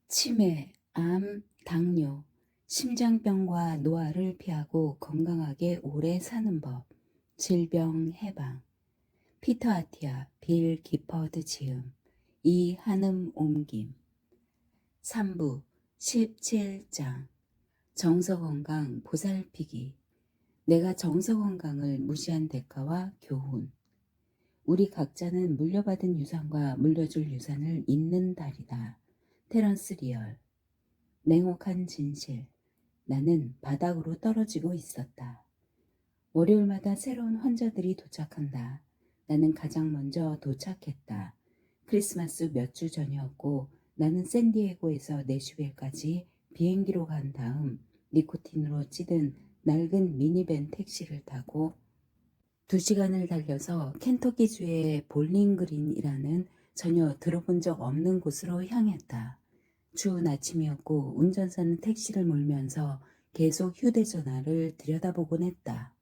치매, 암, 당뇨, 심장병과 노화를 피하고 건강하게 오래 사는 법, 질병 해방, 피터 아티아, 빌 기퍼드 지음, 이한음 옮김, 3부 17장, 정서건강 보살피기, 내가 정서건강을 무시한 대가와 교훈, 우리 각자는 물려받은 유산과 물려줄 유산을 잇는 달이다. 테런스 리얼, 냉혹한 진실, 나는 바닥으로 떨어지고 있었다. 월요일마다 새로운 환자들이 도착한다. 나는 가장 먼저 도착했다. 크리스마스 몇 주 전이었고 나는 샌디에고에서 내슈빌까지 비행기로 간 다음 니코틴으로 찌든 낡은 미니밴 택시를 타고 2시간을 달려서 켄터키주의 볼링그린이라는 전혀 들어본 적 없는 곳으로 향했다. 추운 아침이었고 운전사는 택시를 몰면서 계속 휴대전화를 들여다보곤 했다.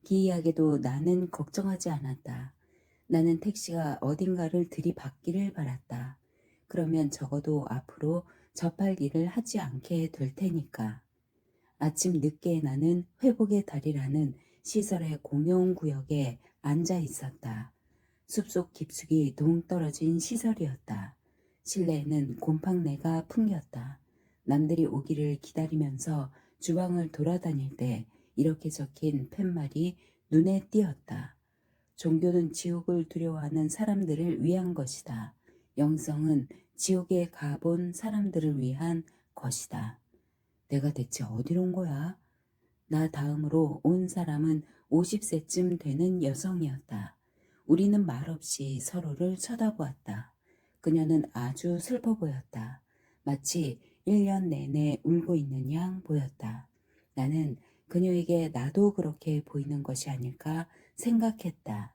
기이하게도 나는 걱정하지 않았다. 나는 택시가 어딘가를 들이받기를 바랐다. 그러면 적어도 앞으로 접할 일을 하지 않게 될 테니까. 아침 늦게 나는 회복의 달이라는 시설의 공용구역에 앉아 있었다. 숲속 깊숙이 동떨어진 시설이었다. 실내에는 곰팡내가 풍겼다. 남들이 오기를 기다리면서 주방을 돌아다닐 때 이렇게 적힌 팻말이 눈에 띄었다. 종교는 지옥을 두려워하는 사람들을 위한 것이다. 영성은 지옥에 가본 사람들을 위한 것이다. 내가 대체 어디로 온 거야? 나 다음으로 온 사람은 50세쯤 되는 여성이었다. 우리는 말없이 서로를 쳐다보았다. 그녀는 아주 슬퍼 보였다. 마치 1년 내내 울고 있는 양 보였다. 나는 그녀에게 나도 그렇게 보이는 것이 아닐까 생각했다.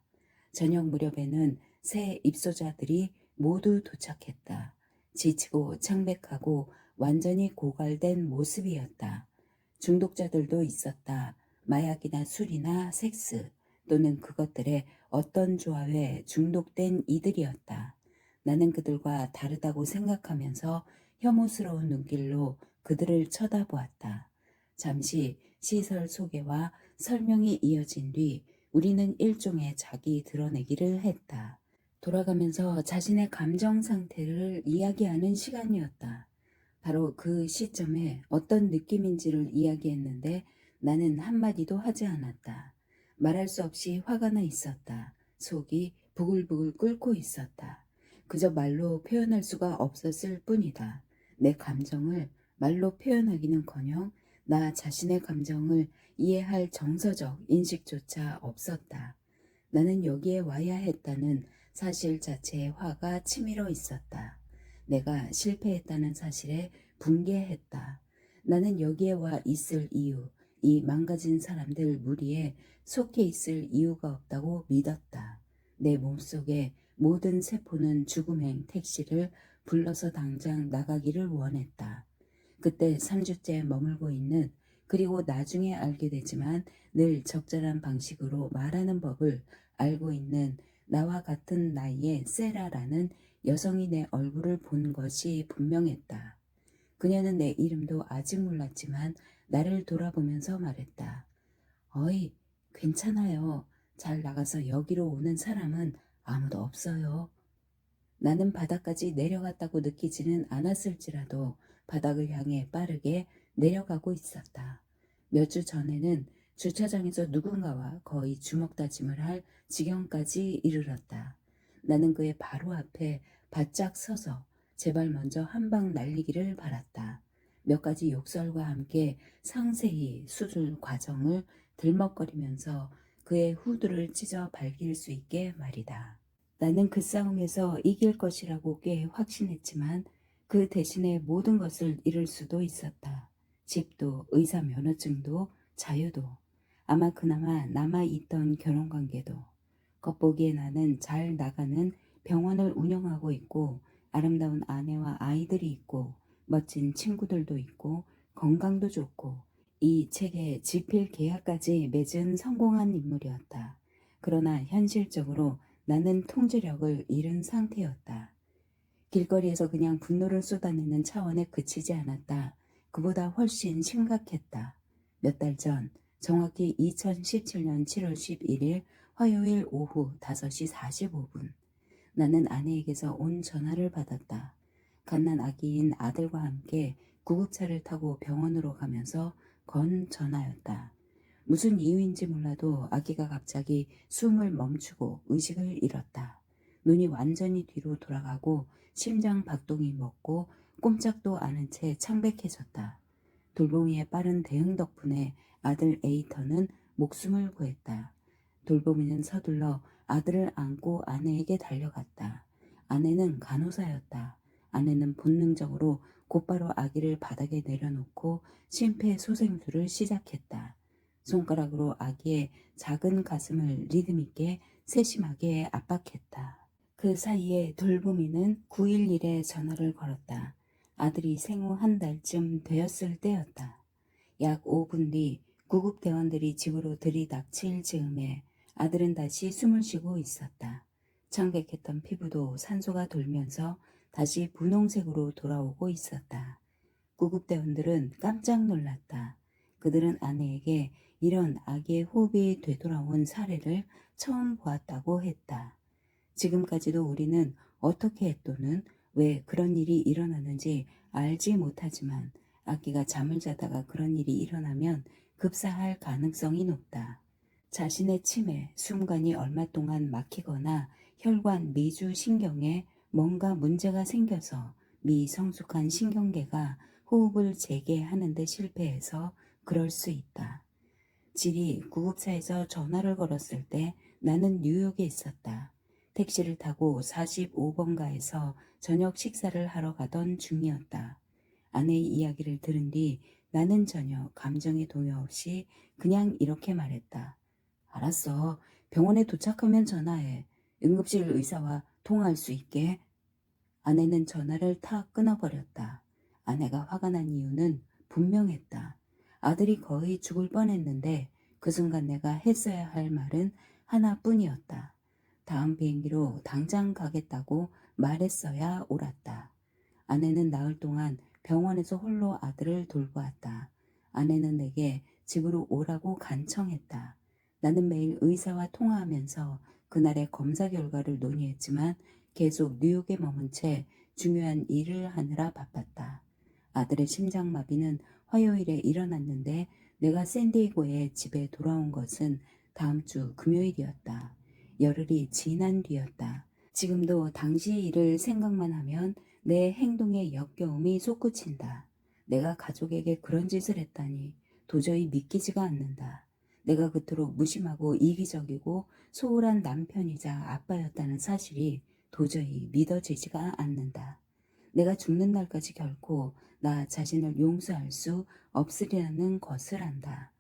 저녁 무렵에는 새 입소자들이 모두 도착했다. 지치고 창백하고 완전히 고갈된 모습이었다. 중독자들도 있었다. 마약이나 술이나 섹스 또는 그것들의 어떤 조합에 중독된 이들이었다. 나는 그들과 다르다고 생각하면서 혐오스러운 눈길로 그들을 쳐다보았다. 잠시 시설 소개와 설명이 이어진 뒤 우리는 일종의 자기 드러내기를 했다. 돌아가면서 자신의 감정 상태를 이야기하는 시간이었다. 바로 그 시점에 어떤 느낌인지를 이야기했는데 나는 한마디도 하지 않았다. 말할 수 없이 화가 나 있었다. 속이 부글부글 끓고 있었다. 그저 말로 표현할 수가 없었을 뿐이다. 내 감정을 말로 표현하기는커녕 나 자신의 감정을 이해할 정서적 인식조차 없었다. 나는 여기에 와야 했다는 사실 자체의 화가 치밀어 있었다. 내가 실패했다는 사실에 분개했다. 나는 여기에 와 있을 이유, 이 망가진 사람들 무리에 속해 있을 이유가 없다고 믿었다. 내 몸속의 모든 세포는 죽음행 택시를 불러서 당장 나가기를 원했다. 그때 3주째 머물고 있는, 그리고 나중에 알게 되지만 늘 적절한 방식으로 말하는 법을 알고 있는 나와 같은 나이의 세라라는 여성이 내 얼굴을 본 것이 분명했다. 그녀는 내 이름도 아직 몰랐지만 나를 돌아보면서 말했다. 어이, 괜찮아요. 잘 나가서 여기로 오는 사람은 아무도 없어요. 나는 바닥까지 내려갔다고 느끼지는 않았을지라도 바닥을 향해 빠르게 내려가고 있었다. 몇 주 전에는 주차장에서 누군가와 거의 주먹다짐을 할 지경까지 이르렀다. 나는 그의 바로 앞에 바짝 서서 제발 먼저 한 방 날리기를 바랐다. 몇 가지 욕설과 함께 상세히 수술 과정을 들먹거리면서 그의 후드를 찢어 밝힐 수 있게 말이다. 나는 그 싸움에서 이길 것이라고 꽤 확신했지만 그 대신에 모든 것을 잃을 수도 있었다. 집도, 의사 면허증도, 자유도, 아마 그나마 남아있던 결혼관계도. 겉보기에 나는 잘 나가는 병원을 운영하고 있고 아름다운 아내와 아이들이 있고 멋진 친구들도 있고 건강도 좋고 이 책에 지필 계약까지 맺은 성공한 인물이었다. 그러나 현실적으로 나는 통제력을 잃은 상태였다. 길거리에서 그냥 분노를 쏟아내는 차원에 그치지 않았다. 그보다 훨씬 심각했다. 몇 달 전, 정확히 2017년 7월 11일 화요일 오후 5시 45분. 나는 아내에게서 온 전화를 받았다. 갓난 아기인 아들과 함께 구급차를 타고 병원으로 가면서 건 전화였다. 무슨 이유인지 몰라도 아기가 갑자기 숨을 멈추고 의식을 잃었다. 눈이 완전히 뒤로 돌아가고 심장 박동이 멎고 꼼짝도 않은 채 창백해졌다. 돌보미의 빠른 대응 덕분에 아들 에이터는 목숨을 구했다. 돌보미는 서둘러 아들을 안고 아내에게 달려갔다. 아내는 간호사였다. 아내는 본능적으로 곧바로 아기를 바닥에 내려놓고 심폐소생술을 시작했다. 손가락으로 아기의 작은 가슴을 리듬있게 세심하게 압박했다. 그 사이에 돌보미는 911에 전화를 걸었다. 아들이 생후 한 달쯤 되었을 때였다. 약 5분 뒤 구급대원들이 집으로 들이닥칠 즈음에 아들은 다시 숨을 쉬고 있었다. 창백했던 피부도 산소가 돌면서 다시 분홍색으로 돌아오고 있었다. 구급대원들은 깜짝 놀랐다. 그들은 아내에게 이런 아기의 호흡이 되돌아온 사례를 처음 보았다고 했다. 지금까지도 우리는 어떻게 또는 왜 그런 일이 일어나는지 알지 못하지만 아기가 잠을 자다가 그런 일이 일어나면 급사할 가능성이 높다. 자신의 치매, 숨관이 얼마 동안 막히거나 혈관 미주 신경에 뭔가 문제가 생겨서 미성숙한 신경계가 호흡을 재개하는 데 실패해서 그럴 수 있다. 질이 구급차에서 전화를 걸었을 때 나는 뉴욕에 있었다. 택시를 타고 45번가에서 저녁 식사를 하러 가던 중이었다. 아내의 이야기를 들은 뒤 나는 전혀 감정의 동요 없이 그냥 이렇게 말했다. 알았어. 병원에 도착하면 전화해. 응급실 의사와 통화할 수 있게. 아내는 전화를 탁 끊어버렸다. 아내가 화가 난 이유는 분명했다. 아들이 거의 죽을 뻔했는데 그 순간 내가 했어야 할 말은 하나뿐이었다. 다음 비행기로 당장 가겠다고 말했어야 옳았다. 아내는 나흘 동안 병원에서 홀로 아들을 돌보았다. 아내는 내게 집으로 오라고 간청했다. 나는 매일 의사와 통화하면서 그날의 검사 결과를 논의했지만 계속 뉴욕에 머문 채 중요한 일을 하느라 바빴다. 아들의 심장마비는 화요일에 일어났는데 내가 샌디에고에 집에 돌아온 것은 다음 주 금요일이었다. 열흘이 지난 뒤였다. 지금도 당시 일을 생각만 하면 내 행동에 역겨움이 솟구친다. 내가 가족에게 그런 짓을 했다니 도저히 믿기지가 않는다. 내가 그토록 무심하고 이기적이고 소홀한 남편이자 아빠였다는 사실이 도저히 믿어지지가 않는다. 내가 죽는 날까지 결코 나 자신을 용서할 수 없으리라는 것을 안다.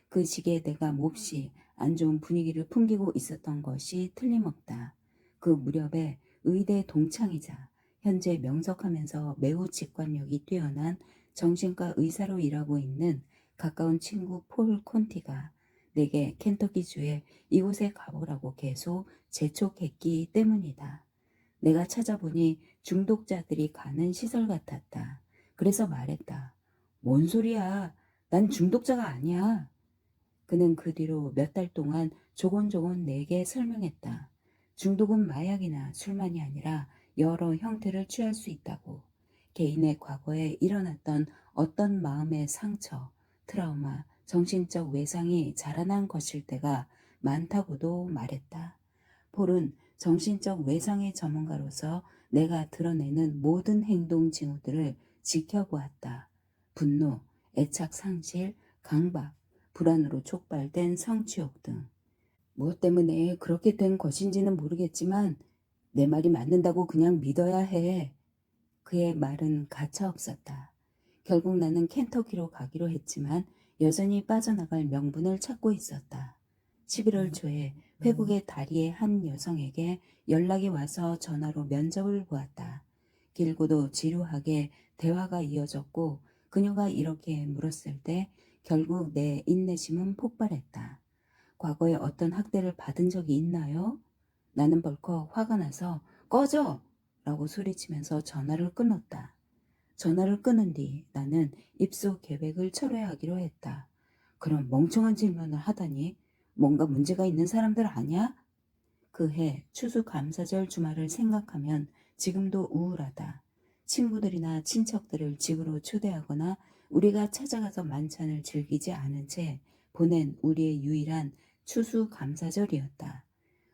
그 시기에 내가 몹시 안 좋은 분위기를 풍기고 있었던 것이 틀림없다. 그 무렵에 의대 동창이자 현재 명석하면서 매우 직관력이 뛰어난 정신과 의사로 일하고 있는 가까운 친구 폴 콘티가 내게 켄터키주에 이곳에 가보라고 계속 재촉했기 때문이다. 내가 찾아보니 중독자들이 가는 시설 같았다. 그래서 말했다. 뭔 소리야? 난 중독자가 아니야. 그는 그 뒤로 몇 달 동안 조곤조곤 내게 설명했다. 중독은 마약이나 술만이 아니라 여러 형태를 취할 수 있다고. 개인의 과거에 일어났던 어떤 마음의 상처, 트라우마, 정신적 외상이 자라난 것일 때가 많다고도 말했다. 폴은 정신적 외상의 전문가로서 내가 드러내는 모든 행동 징후들을 지켜보았다. 분노, 애착 상실, 강박, 불안으로 촉발된 성취욕 등. 무엇 때문에 그렇게 된 것인지는 모르겠지만 내 말이 맞는다고 그냥 믿어야 해. 그의 말은 가차없었다. 결국 나는 켄터키로 가기로 했지만 여전히 빠져나갈 명분을 찾고 있었다. 11월 초에 회복의 다리의 한 여성에게 연락이 와서 전화로 면접을 보았다. 길고도 지루하게 대화가 이어졌고 그녀가 이렇게 물었을 때 결국 내 인내심은 폭발했다. 과거에 어떤 학대를 받은 적이 있나요? 나는 벌컥 화가 나서 꺼져! 라고 소리치면서 전화를 끊었다. 전화를 끊은 뒤 나는 입소 계획을 철회하기로 했다. 그럼 멍청한 질문을 하다니 뭔가 문제가 있는 사람들 아냐? 그 해 추수감사절 주말을 생각하면 지금도 우울하다. 친구들이나 친척들을 집으로 초대하거나 우리가 찾아가서 만찬을 즐기지 않은 채 보낸 우리의 유일한 추수감사절이었다.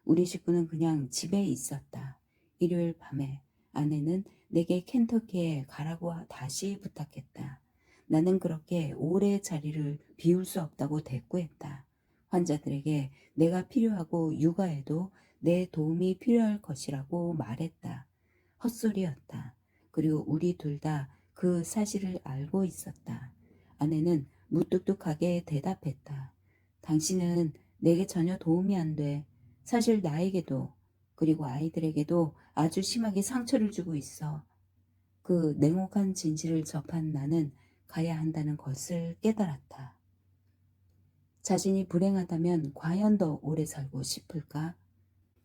우리 식구는 그냥 집에 있었다. 일요일 밤에 아내는 내게 켄터키에 가라고 다시 부탁했다. 나는 그렇게 오래 자리를 비울 수 없다고 대꾸했다. 환자들에게 내가 필요하고 육아에도 내 도움이 필요할 것이라고 말했다. 헛소리였다. 그리고 우리 둘 다 그 사실을 알고 있었다. 아내는 무뚝뚝하게 대답했다. 당신은 내게 전혀 도움이 안 돼. 사실 나에게도 그리고 아이들에게도 아주 심하게 상처를 주고 있어. 그 냉혹한 진실을 접한 나는 가야 한다는 것을 깨달았다. 자신이 불행하다면 과연 더 오래 살고 싶을까?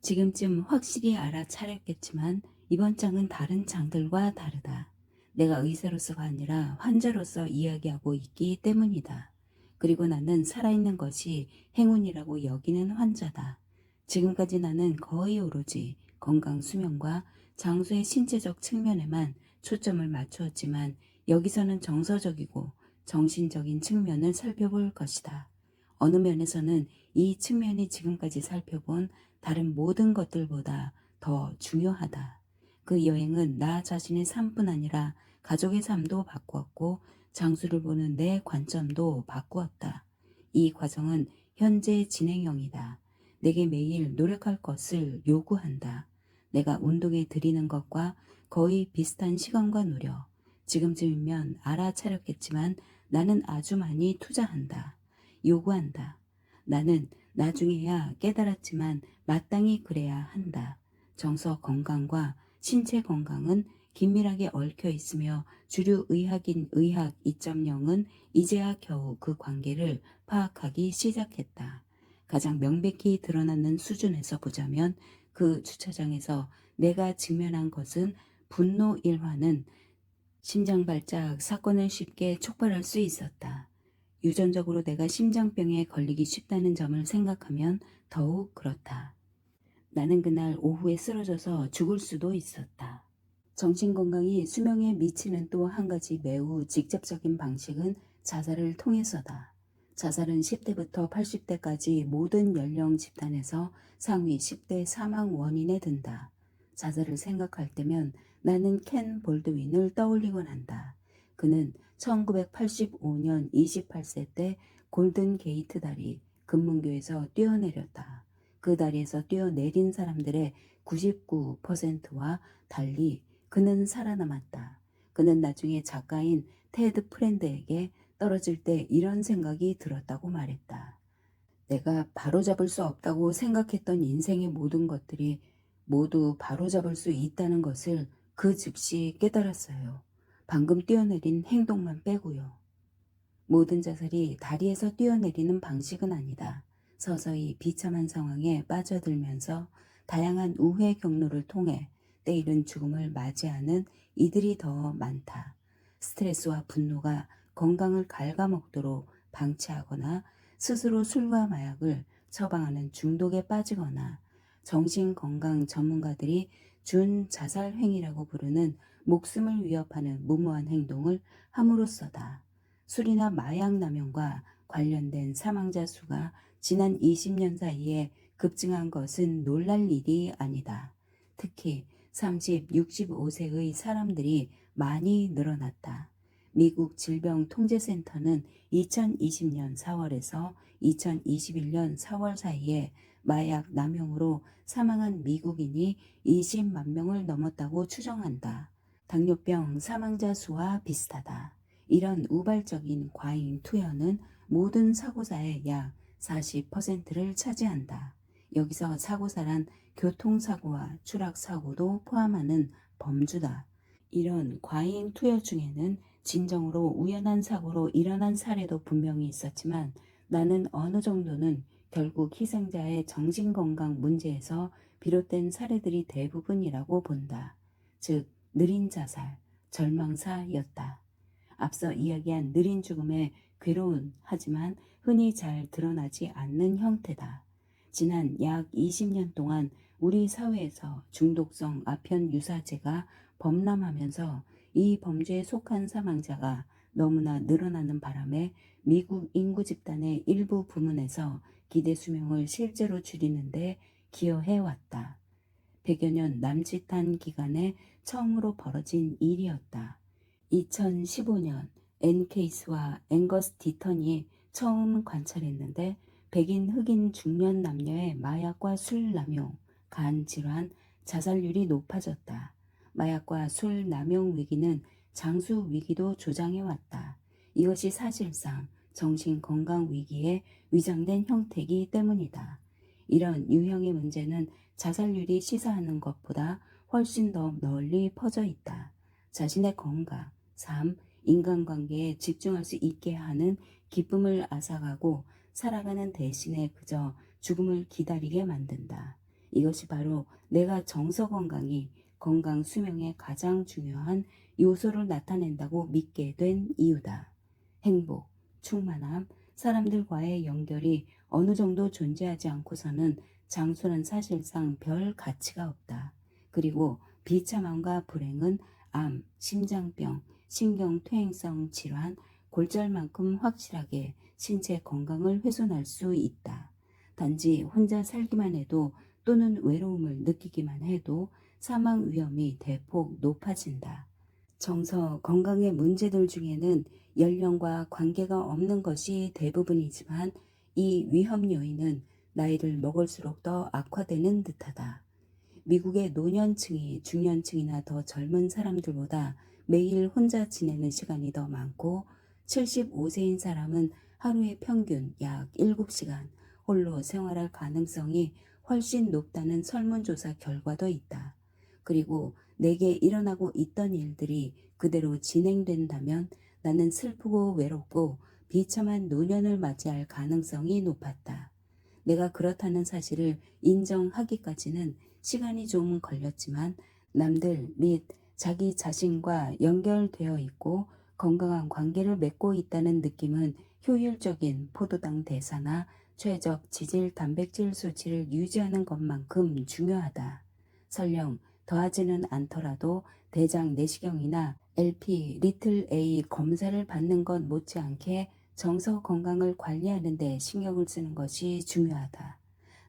지금쯤 확실히 알아차렸겠지만 이번 장은 다른 장들과 다르다. 내가 의사로서가 아니라 환자로서 이야기하고 있기 때문이다. 그리고 나는 살아있는 것이 행운이라고 여기는 환자다. 지금까지 나는 거의 오로지 건강 수명과 장수의 신체적 측면에만 초점을 맞추었지만 여기서는 정서적이고 정신적인 측면을 살펴볼 것이다. 어느 면에서는 이 측면이 지금까지 살펴본 다른 모든 것들보다 더 중요하다. 그 여행은 나 자신의 삶뿐 아니라 가족의 삶도 바꾸었고 장수를 보는 내 관점도 바꾸었다. 이 과정은 현재 진행형이다. 내게 매일 노력할 것을 요구한다. 내가 운동에 들이는 것과 거의 비슷한 시간과 노력. 지금쯤이면 알아차렸겠지만 나는 아주 많이 투자한다. 요구한다. 나는 나중에야 깨달았지만 마땅히 그래야 한다. 정서 건강과 신체 건강은 긴밀하게 얽혀 있으며 주류 의학인 의학 2.0은 이제야 겨우 그 관계를 파악하기 시작했다. 가장 명백히 드러나는 수준에서 보자면 그 주차장에서 내가 직면한 것은 분노 일화는 심장발작 사건을 쉽게 촉발할 수 있었다. 유전적으로 내가 심장병에 걸리기 쉽다는 점을 생각하면 더욱 그렇다. 나는 그날 오후에 쓰러져서 죽을 수도 있었다. 정신건강이 수명에 미치는 또 한 가지 매우 직접적인 방식은 자살을 통해서다. 자살은 10대부터 80대까지 모든 연령 집단에서 상위 10대 사망 원인에 든다. 자살을 생각할 때면 나는 켄 볼드윈을 떠올리곤 한다. 그는 1985년 28세 때 골든 게이트 다리 금문교에서 뛰어내렸다. 그 다리에서 뛰어내린 사람들의 99%와 달리 그는 살아남았다. 그는 나중에 작가인 테드 프렌드에게 떨어질 때 이런 생각이 들었다고 말했다. 내가 바로잡을 수 없다고 생각했던 인생의 모든 것들이 모두 바로잡을 수 있다는 것을 그 즉시 깨달았어요. 방금 뛰어내린 행동만 빼고요. 모든 자살이 다리에서 뛰어내리는 방식은 아니다. 서서히 비참한 상황에 빠져들면서 다양한 우회 경로를 통해 때이른 죽음을 맞이하는 이들이 더 많다. 스트레스와 분노가 건강을 갉아먹도록 방치하거나 스스로 술과 마약을 처방하는 중독에 빠지거나 정신건강 전문가들이 준자살 행위라고 부르는 목숨을 위협하는 무모한 행동을 함으로써다. 술이나 마약 남용과 관련된 사망자 수가 지난 20년 사이에 급증한 것은 놀랄 일이 아니다. 특히 30, 65세의 사람들이 많이 늘어났다. 미국 질병통제센터는 2020년 4월에서 2021년 4월 사이에 마약 남용으로 사망한 미국인이 20만 명을 넘었다고 추정한다. 당뇨병 사망자 수와 비슷하다. 이런 우발적인 과잉 투여는 모든 사고사의 약 40%를 차지한다. 여기서 사고사란 교통사고와 추락사고도 포함하는 범주다. 이런 과잉 투여 중에는 진정으로 우연한 사고로 일어난 사례도 분명히 있었지만 나는 어느 정도는 결국 희생자의 정신건강 문제에서 비롯된 사례들이 대부분이라고 본다. 즉 느린 자살, 절망사였다. 앞서 이야기한 느린 죽음의 괴로운 하지만 흔히 잘 드러나지 않는 형태다. 지난 약 20년 동안 우리 사회에서 중독성 아편 유사제가 범람하면서 이 범죄에 속한 사망자가 너무나 늘어나는 바람에 미국 인구 집단의 일부 부문에서 기대 수명을 실제로 줄이는데 기여해 왔다. 100여 년 남짓한 기간에 처음으로 벌어진 일이었다. 2015년 앤케이스와 앵거스 디턴이 처음 관찰했는데 백인 흑인 중년 남녀의 마약과 술 남용, 간 질환, 자살률이 높아졌다. 마약과 술 남용 위기는 장수 위기도 조장해왔다. 이것이 사실상 정신건강 위기의 위장된 형태이기 때문이다. 이런 유형의 문제는 자살률이 시사하는 것보다 훨씬 더 널리 퍼져 있다. 자신의 건강, 삶, 인간관계에 집중할 수 있게 하는 기쁨을 앗아가고 살아가는 대신에 그저 죽음을 기다리게 만든다. 이것이 바로 내가 정서 건강이 건강 수명의 가장 중요한 요소를 나타낸다고 믿게 된 이유다. 행복, 충만함, 사람들과의 연결이 어느 정도 존재하지 않고서는 장수는 사실상 별 가치가 없다. 그리고 비참함과 불행은 암, 심장병, 신경퇴행성 질환, 골절만큼 확실하게 신체 건강을 훼손할 수 있다. 단지 혼자 살기만 해도 또는 외로움을 느끼기만 해도 사망 위험이 대폭 높아진다. 정서 건강의 문제들 중에는 연령과 관계가 없는 것이 대부분이지만 이 위험 요인은 나이를 먹을수록 더 악화되는 듯하다. 미국의 노년층이 중년층이나 더 젊은 사람들보다 매일 혼자 지내는 시간이 더 많고 75세인 사람은 하루에 평균 약 7시간 홀로 생활할 가능성이 훨씬 높다는 설문조사 결과도 있다. 그리고 내게 일어나고 있던 일들이 그대로 진행된다면 나는 슬프고 외롭고 비참한 노년을 맞이할 가능성이 높았다. 내가 그렇다는 사실을 인정하기까지는 시간이 좀 걸렸지만 남들 및 자기 자신과 연결되어 있고 건강한 관계를 맺고 있다는 느낌은 효율적인 포도당 대사나 최적 지질 단백질 수치를 유지하는 것만큼 중요하다. 설령 더하지는 않더라도 대장 내시경이나 LP 리틀 A 검사를 받는 것 못지않게 정서 건강을 관리하는 데 신경을 쓰는 것이 중요하다.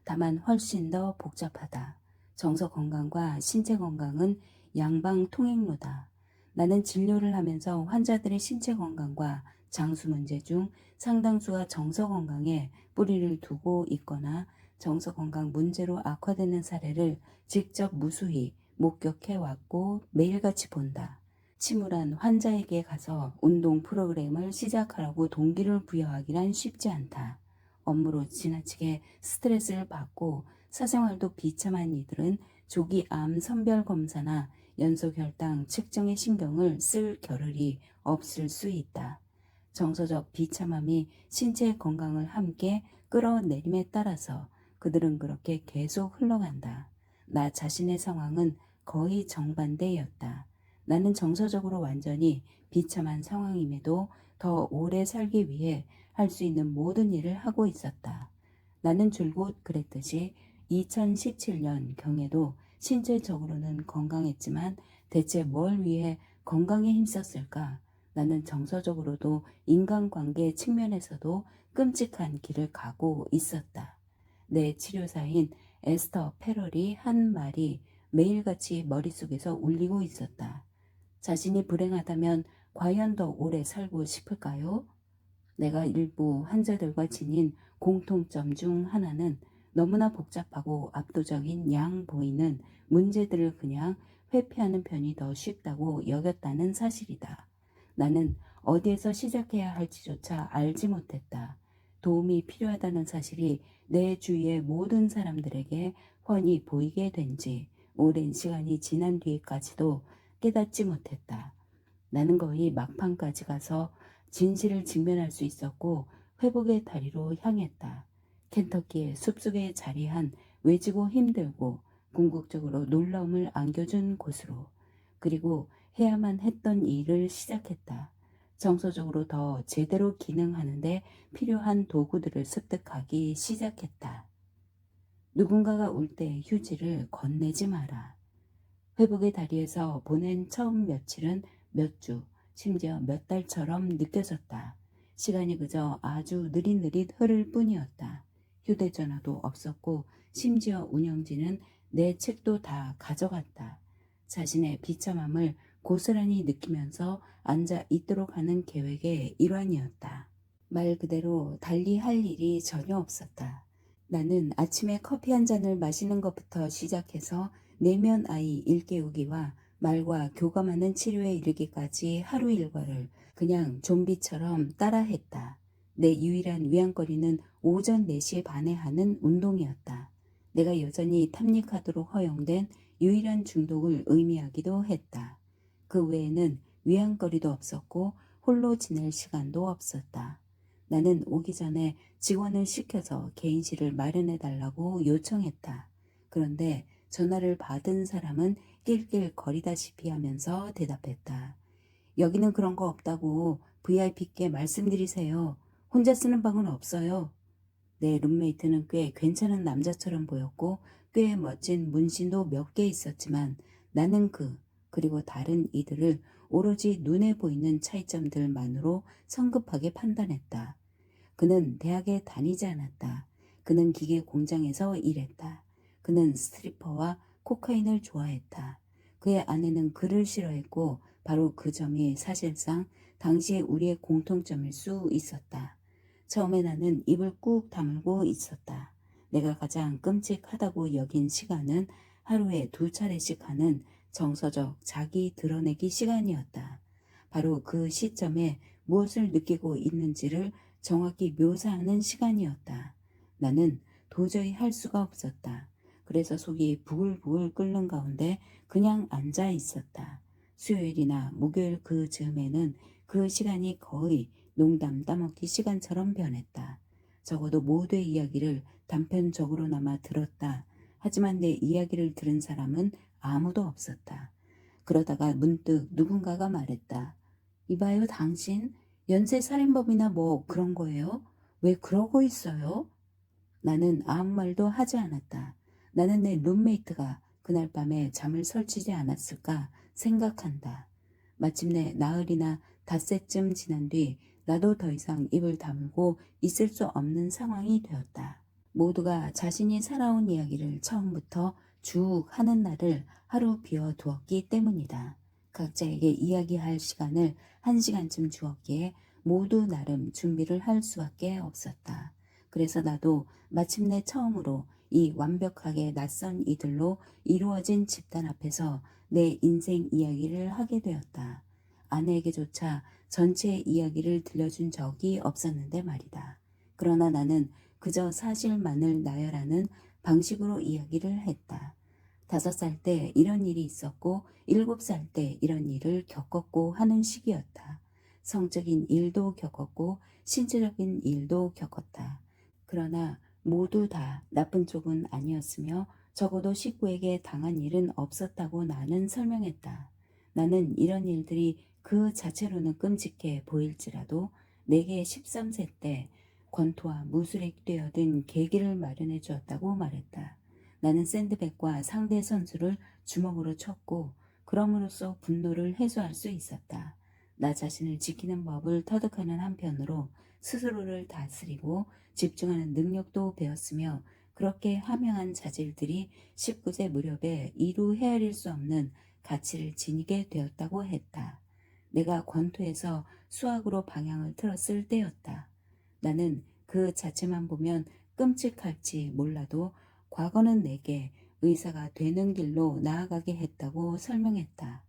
다만 훨씬 더 복잡하다. 정서 건강과 신체 건강은 양방 통행로다. 나는 진료를 하면서 환자들의 신체 건강과 장수 문제 중 상당수가 정서 건강에 뿌리를 두고 있거나 정서 건강 문제로 악화되는 사례를 직접 무수히 목격해 왔고 매일같이 본다. 침울한 환자에게 가서 운동 프로그램을 시작하라고 동기를 부여하기란 쉽지 않다. 업무로 지나치게 스트레스를 받고 사생활도 비참한 이들은 조기 암 선별 검사나 연소혈당 측정에 신경을 쓸 겨를이 없을 수 있다. 정서적 비참함이 신체 건강을 함께 끌어내림에 따라서 그들은 그렇게 계속 흘러간다. 나 자신의 상황은 거의 정반대였다. 나는 정서적으로 완전히 비참한 상황임에도 더 오래 살기 위해 할 수 있는 모든 일을 하고 있었다. 나는 줄곧 그랬듯이 2017년 경에도 신체적으로는 건강했지만 대체 뭘 위해 건강에 힘썼을까? 나는 정서적으로도 인간관계 측면에서도 끔찍한 길을 가고 있었다. 내 치료사인 에스터 페럴이 한 말이 매일같이 머릿속에서 울리고 있었다. 자신이 불행하다면 과연 더 오래 살고 싶을까요? 내가 일부 환자들과 지닌 공통점 중 하나는 너무나 복잡하고 압도적인 양 보이는 문제들을 그냥 회피하는 편이 더 쉽다고 여겼다는 사실이다. 나는 어디에서 시작해야 할지조차 알지 못했다. 도움이 필요하다는 사실이 내 주위의 모든 사람들에게 훤히 보이게 된 지 오랜 시간이 지난 뒤에까지도 깨닫지 못했다. 나는 거의 막판까지 가서 진실을 직면할 수 있었고 회복의 다리로 향했다. 켄터키의 숲속에 자리한 외지고 힘들고 궁극적으로 놀라움을 안겨준 곳으로. 그리고 해야만 했던 일을 시작했다. 정서적으로 더 제대로 기능하는데 필요한 도구들을 습득하기 시작했다. 누군가가 울 때 휴지를 건네지 마라. 회복의 다리에서 보낸 처음 며칠은 몇 주, 심지어 몇 달처럼 느껴졌다. 시간이 그저 아주 느릿느릿 흐를 뿐이었다. 휴대전화도 없었고 심지어 운영진은 내 책도 다 가져갔다. 자신의 비참함을 고스란히 느끼면서 앉아 있도록 하는 계획의 일환이었다. 말 그대로 달리 할 일이 전혀 없었다. 나는 아침에 커피 한 잔을 마시는 것부터 시작해서 내면 아이 일깨우기와 말과 교감하는 치료에 이르기까지 하루 일과를 그냥 좀비처럼 따라했다. 내 유일한 위안거리는 오전 4시 반에 하는 운동이었다. 내가 여전히 탐닉하도록 허용된 유일한 중독을 의미하기도 했다. 그 외에는 위안거리도 없었고 홀로 지낼 시간도 없었다. 나는 오기 전에 직원을 시켜서 개인실을 마련해 달라고 요청했다. 그런데 전화를 받은 사람은 낄낄거리다시피 하면서 대답했다. 여기는 그런 거 없다고 VIP께 말씀드리세요. 혼자 쓰는 방은 없어요. 내 룸메이트는 꽤 괜찮은 남자처럼 보였고 꽤 멋진 문신도 몇 개 있었지만 나는 그리고 다른 이들을 오로지 눈에 보이는 차이점들만으로 성급하게 판단했다. 그는 대학에 다니지 않았다. 그는 기계 공장에서 일했다. 그는 스트리퍼와 코카인을 좋아했다. 그의 아내는 그를 싫어했고 바로 그 점이 사실상 당시의 우리의 공통점일 수 있었다. 처음에 나는 입을 꾹 다물고 있었다. 내가 가장 끔찍하다고 여긴 시간은 하루에 2차례씩 하는 정서적 자기 드러내기 시간이었다. 바로 그 시점에 무엇을 느끼고 있는지를 정확히 묘사하는 시간이었다. 나는 도저히 할 수가 없었다. 그래서 속이 부글부글 끓는 가운데 그냥 앉아 있었다. 수요일이나 목요일 그 즈음에는 그 시간이 거의 농담 따먹기 시간처럼 변했다. 적어도 모두의 이야기를 단편적으로나마 들었다. 하지만 내 이야기를 들은 사람은 아무도 없었다. 그러다가 문득 누군가가 말했다. 이봐요, 당신 연쇄살인범이나 뭐 그런 거예요? 왜 그러고 있어요? 나는 아무 말도 하지 않았다. 나는 내 룸메이트가 그날 밤에 잠을 설치지 않았을까 생각한다. 마침내 나흘이나 닷새쯤 지난 뒤 나도 더 이상 입을 다물고 있을 수 없는 상황이 되었다. 모두가 자신이 살아온 이야기를 처음부터 쭉 하는 날을 하루 비워두었기 때문이다. 각자에게 이야기할 시간을 1시간쯤 주었기에 모두 나름 준비를 할 수밖에 없었다. 그래서 나도 마침내 처음으로 이 완벽하게 낯선 이들로 이루어진 집단 앞에서 내 인생 이야기를 하게 되었다. 아내에게조차 전체 이야기를 들려준 적이 없었는데 말이다. 그러나 나는 그저 사실만을 나열하는 방식으로 이야기를 했다. 5살 때 이런 일이 있었고 7살 때 이런 일을 겪었고 하는 시기였다. 성적인 일도 겪었고 신체적인 일도 겪었다. 그러나 모두 다 나쁜 쪽은 아니었으며 적어도 식구에게 당한 일은 없었다고 나는 설명했다. 나는 이런 일들이 그 자체로는 끔찍해 보일지라도 내게 13세 때 권투와 무술에 뛰어든 계기를 마련해 주었다고 말했다. 나는 샌드백과 상대 선수를 주먹으로 쳤고 그럼으로써 분노를 해소할 수 있었다. 나 자신을 지키는 법을 터득하는 한편으로 스스로를 다스리고 집중하는 능력도 배웠으며 그렇게 하명한 자질들이 19세 무렵에 이루 헤아릴 수 없는 가치를 지니게 되었다고 했다. 내가 권투에서 수학으로 방향을 틀었을 때였다. 나는 그 자체만 보면 끔찍할지 몰라도 과거는 내게 의사가 되는 길로 나아가게 했다고 설명했다.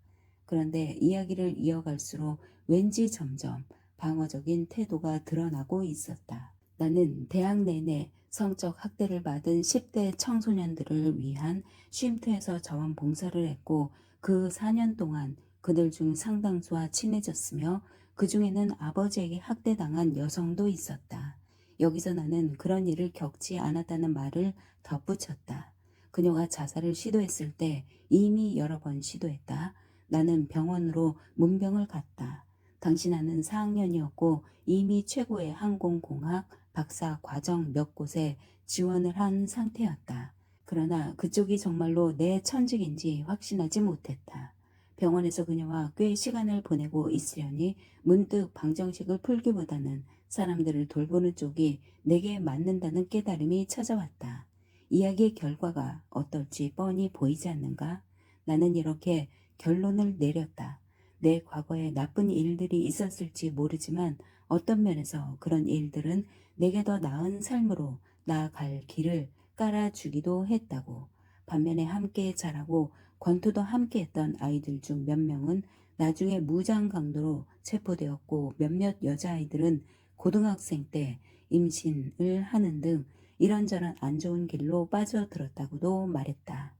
그런데 이야기를 이어갈수록 쉼지 점점 방어적인 태도가 드러나고 있었다. 나는 대학 내내 성적 학대를 받은 10대 청소년들을 위한 쉼터에서 자원봉사를 했고 그 4년 동안 그들 중 상당수와 친해졌으며 그 중에는 아버지에게 학대당한 여성도 있었다. 여기서 나는 그런 일을 겪지 않았다는 말을 덧붙였다. 그녀가 자살을 시도했을 때 이미 여러 번 시도했다. 나는 병원으로 문병을 갔다. 당신아는 4학년이었고 이미 최고의 항공공학 박사 과정 몇 곳에 지원을 한 상태였다. 그러나 그쪽이 정말로 내 천직인지 확신하지 못했다. 병원에서 그녀와 꽤 시간을 보내고 있으려니 문득 방정식을 풀기보다는 사람들을 돌보는 쪽이 내게 맞는다는 깨달음이 찾아왔다. 이야기의 결과가 어떨지 뻔히 보이지 않는가? 나는 이렇게 결론을 내렸다. 내 과거에 나쁜 일들이 있었을지 모르지만 어떤 면에서 그런 일들은 내게 더 나은 삶으로 나아갈 길을 깔아주기도 했다고. 반면에 함께 자라고 권투도 함께 했던 아이들 중 몇 명은 나중에 무장 강도로 체포되었고 몇몇 여자아이들은 고등학생 때 임신을 하는 등 이런저런 안 좋은 길로 빠져들었다고도 말했다.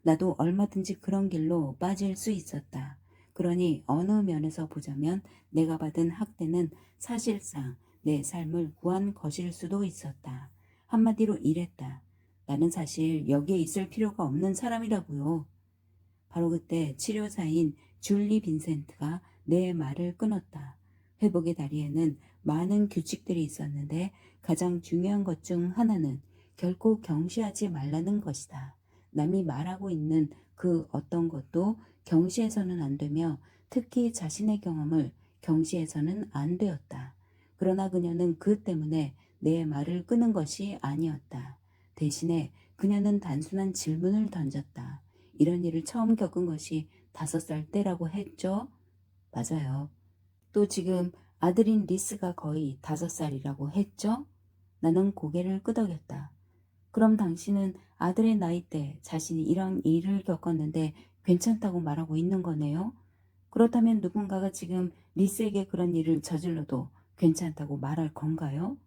나도 얼마든지 그런 길로 빠질 수 있었다. 그러니 어느 면에서 보자면 내가 받은 학대는 사실상 내 삶을 구한 것일 수도 있었다. 한마디로 이랬다. 나는 사실 여기에 있을 필요가 없는 사람이라고요. 바로 그때 치료사인 줄리 빈센트가 내 말을 끊었다. 회복의 다리에는 많은 규칙들이 있었는데 가장 중요한 것 중 하나는 결코 경시하지 말라는 것이다. 남이 말하고 있는 그 어떤 것도 경시해서는 안 되며 특히 자신의 경험을 경시해서는 안 되었다. 그러나 그녀는 그 때문에 내 말을 끄는 것이 아니었다. 대신에 그녀는 단순한 질문을 던졌다. 이런 일을 처음 겪은 것이 5살 때라고 했죠? 맞아요. 또 지금 아들인 리스가 거의 5살이라고 했죠? 나는 고개를 끄덕였다. 그럼 당신은 아들의 나이 때 자신이 이런 일을 겪었는데 괜찮다고 말하고 있는 거네요? 그렇다면 누군가가 지금 리스에게 그런 일을 저질러도 괜찮다고 말할 건가요?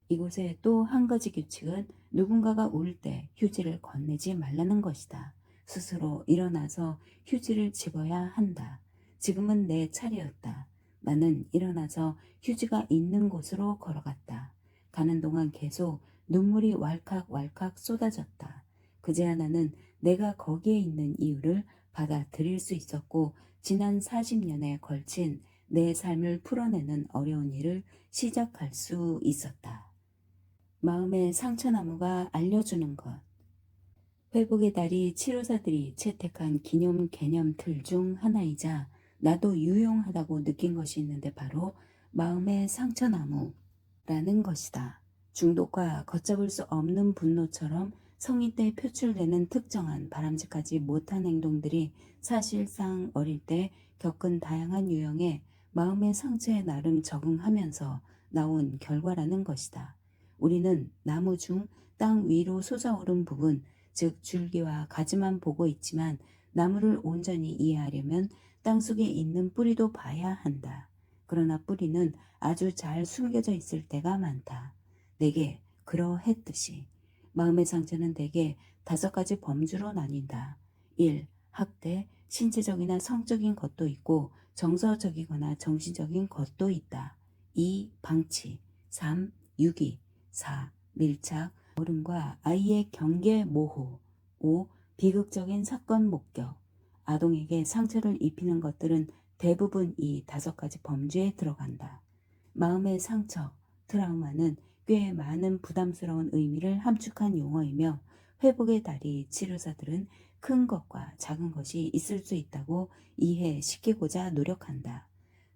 이곳에 또 한 가지 규칙은 누군가가 울 때 휴지를 건네지 말라는 것이다. 스스로 일어나서 휴지를 집어야 한다. 지금은 내 차례였다. 나는 일어나서 휴지가 있는 곳으로 걸어갔다. 가는 동안 계속 눈물이 왈칵왈칵 쏟아졌다. 그제야 나는 내가 거기에 있는 이유를 받아들일 수 있었고 지난 40년에 걸친 내 삶을 풀어내는 어려운 일을 시작할 수 있었다. 마음의 상처나무가 알려주는 것. 회복의 달이 치료사들이 채택한 기념 개념 틀 중 하나이자 나도 유용하다고 느낀 것이 있는데 바로 마음의 상처나무라는 것이다. 중독과 걷잡을 수 없는 분노처럼 성인 때 표출되는 특정한 바람직하지 못한 행동들이 사실상 어릴 때 겪은 다양한 유형의 마음의 상처에 나름 적응하면서 나온 결과라는 것이다. 우리는 나무 중 땅 위로 솟아오른 부분, 즉 줄기와 가지만 보고 있지만 나무를 온전히 이해하려면 땅속에 있는 뿌리도 봐야 한다. 그러나 뿌리는 아주 잘 숨겨져 있을 때가 많다. 내게 그러했듯이 마음의 상처는 대개 5가지 범주로 나뉜다. 1. 학대, 신체적이나 성적인 것도 있고 정서적이거나 정신적인 것도 있다. 2. 방치, 3. 유기, 4. 밀착, 어른과 아이의 경계 모호, 5. 비극적인 사건 목격. 아동에게 상처를 입히는 것들은 대부분 이 5가지 범주에 들어간다. 마음의 상처, 트라우마는 꽤 많은 부담스러운 의미를 함축한 용어이며 회복의 달이 치료사들은 큰 것과 작은 것이 있을 수 있다고 이해시키고자 노력한다.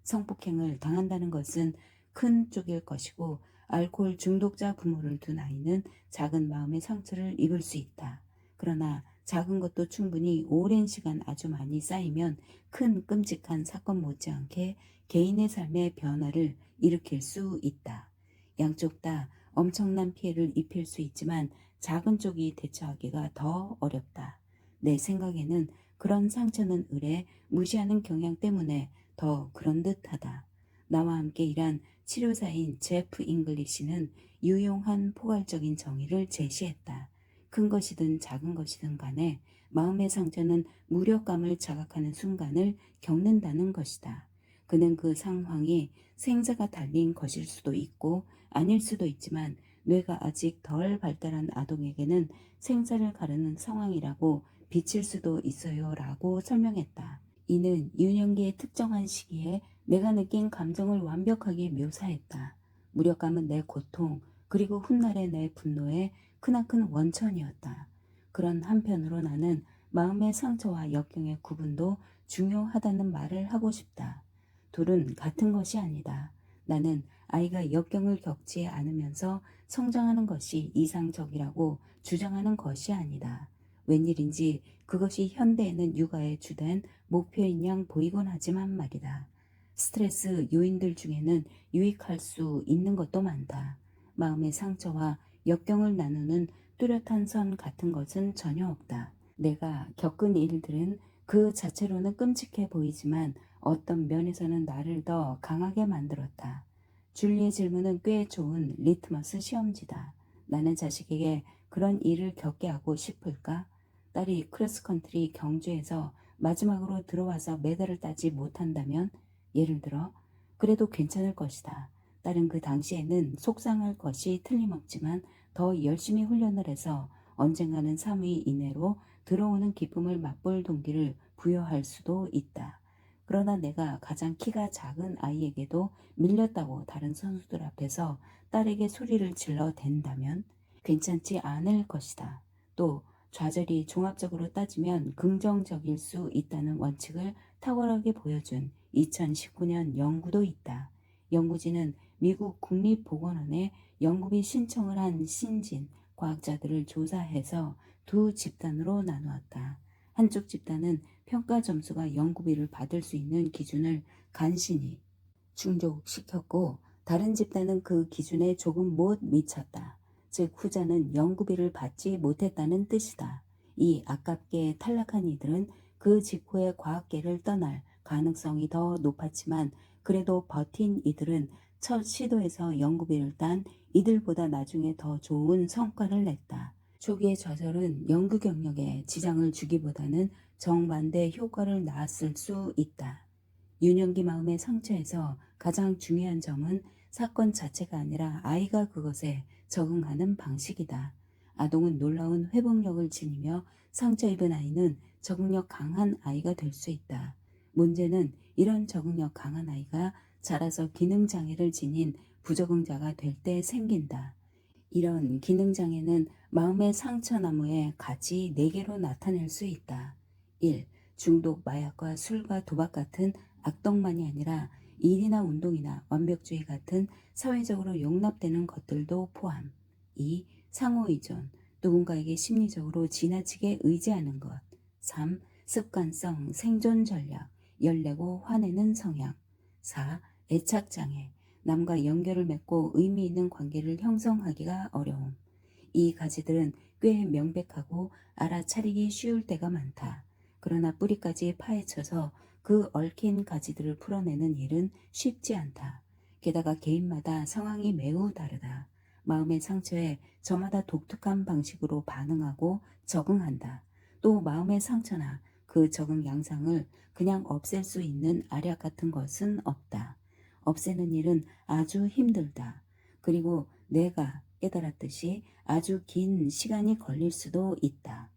성폭행을 당한다는 것은 큰 쪽일 것이고 알코올 중독자 부모를 둔 아이는 작은 마음의 상처를 입을 수 있다. 그러나 작은 것도 충분히 오랜 시간 아주 많이 쌓이면 큰 끔찍한 사건 못지않게 개인의 삶의 변화를 일으킬 수 있다. 양쪽 다 엄청난 피해를 입힐 수 있지만 작은 쪽이 대처하기가 더 어렵다. 내 생각에는 그런 상처는 의례 무시하는 경향 때문에 더 그런 듯하다. 나와 함께 일한 치료사인 제프 잉글리시는 유용한 포괄적인 정의를 제시했다. 큰 것이든 작은 것이든 간에 마음의 상처는 무력감을 자각하는 순간을 겪는다는 것이다. 그는 그 상황이 생사가 달린 것일 수도 있고 아닐 수도 있지만 뇌가 아직 덜 발달한 아동에게는 생사를 가르는 상황이라고 비칠 수도 있어요 라고 설명했다. 이는 유년기의 특정한 시기에 내가 느낀 감정을 완벽하게 묘사했다. 무력감은 내 고통, 그리고 훗날의 내 분노의 크나큰 원천이었다. 그런 한편으로 나는 마음의 상처와 역경의 구분도 중요하다는 말을 하고 싶다. 둘은 같은 것이 아니다. 나는 아이가 역경을 겪지 않으면서 성장하는 것이 이상적이라고 주장하는 것이 아니다. 웬일인지 그것이 현대에는 육아의 주된 목표인 양 보이곤 하지만 말이다. 스트레스 요인들 중에는 유익할 수 있는 것도 많다. 마음의 상처와 역경을 나누는 뚜렷한 선 같은 것은 전혀 없다. 내가 겪은 일들은 그 자체로는 끔찍해 보이지만 어떤 면에서는 나를 더 강하게 만들었다. 줄리의 질문은 꽤 좋은 리트머스 시험지다. 나는 자식에게 그런 일을 겪게 하고 싶을까? 딸이 크로스컨트리 경주에서 마지막으로 들어와서 메달을 따지 못한다면, 예를 들어, 그래도 괜찮을 것이다. 딸은 그 당시에는 속상할 것이 틀림없지만 더 열심히 훈련을 해서 언젠가는 3위 이내로 들어오는 기쁨을 맛볼 동기를 부여할 수도 있다. 그러나 내가 가장 키가 작은 아이에게도 밀렸다고 다른 선수들 앞에서 딸에게 소리를 질러 댄다면 괜찮지 않을 것이다. 또 좌절이 종합적으로 따지면 긍정적일 수 있다는 원칙을 탁월하게 보여준 2019년 연구도 있다. 연구진은 미국 국립보건원에 연구비 신청을 한 신진 과학자들을 조사해서 두 집단으로 나누었다. 한쪽 집단은 평가 점수가 연구비를 받을 수 있는 기준을 간신히 충족시켰고, 다른 집단은 그 기준에 조금 못 미쳤다. 즉 후자는 연구비를 받지 못했다는 뜻이다. 이 아깝게 탈락한 이들은 그 직후에 과학계를 떠날 가능성이 더 높았지만 그래도 버틴 이들은 첫 시도에서 연구비를 딴 이들보다 나중에 더 좋은 성과를 냈다. 초기의 좌절은 연구 경력에 지장을 주기보다는 정반대 효과를 낳았을 수 있다. 유년기 마음의 상처에서 가장 중요한 점은 사건 자체가 아니라 아이가 그것에 적응하는 방식이다. 아동은 놀라운 회복력을 지니며 상처 입은 아이는 적응력 강한 아이가 될 수 있다. 문제는 이런 적응력 강한 아이가 자라서 기능장애를 지닌 부적응자가 될 때 생긴다. 이런 기능장애는 마음의 상처나무의 가지 4개로 나타낼 수 있다. 1. 중독, 마약과 술과 도박 같은 악덕만이 아니라 일이나 운동이나 완벽주의 같은 사회적으로 용납되는 것들도 포함. 2. 상호의존, 누군가에게 심리적으로 지나치게 의지하는 것. 3. 습관성 생존 전략, 열내고 화내는 성향. 4. 애착장애, 남과 연결을 맺고 의미 있는 관계를 형성하기가 어려움. 이 가지들은 꽤 명백하고 알아차리기 쉬울 때가 많다. 그러나 뿌리까지 파헤쳐서 그 얽힌 가지들을 풀어내는 일은 쉽지 않다. 게다가 개인마다 상황이 매우 다르다. 마음의 상처에 저마다 독특한 방식으로 반응하고 적응한다. 또 마음의 상처나 그 적응 양상을 그냥 없앨 수 있는 알약 같은 것은 없다. 없애는 일은 아주 힘들다. 그리고 내가 깨달았듯이 아주 긴 시간이 걸릴 수도 있다.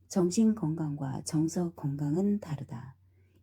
정신 건강과 정서 건강은 다르다.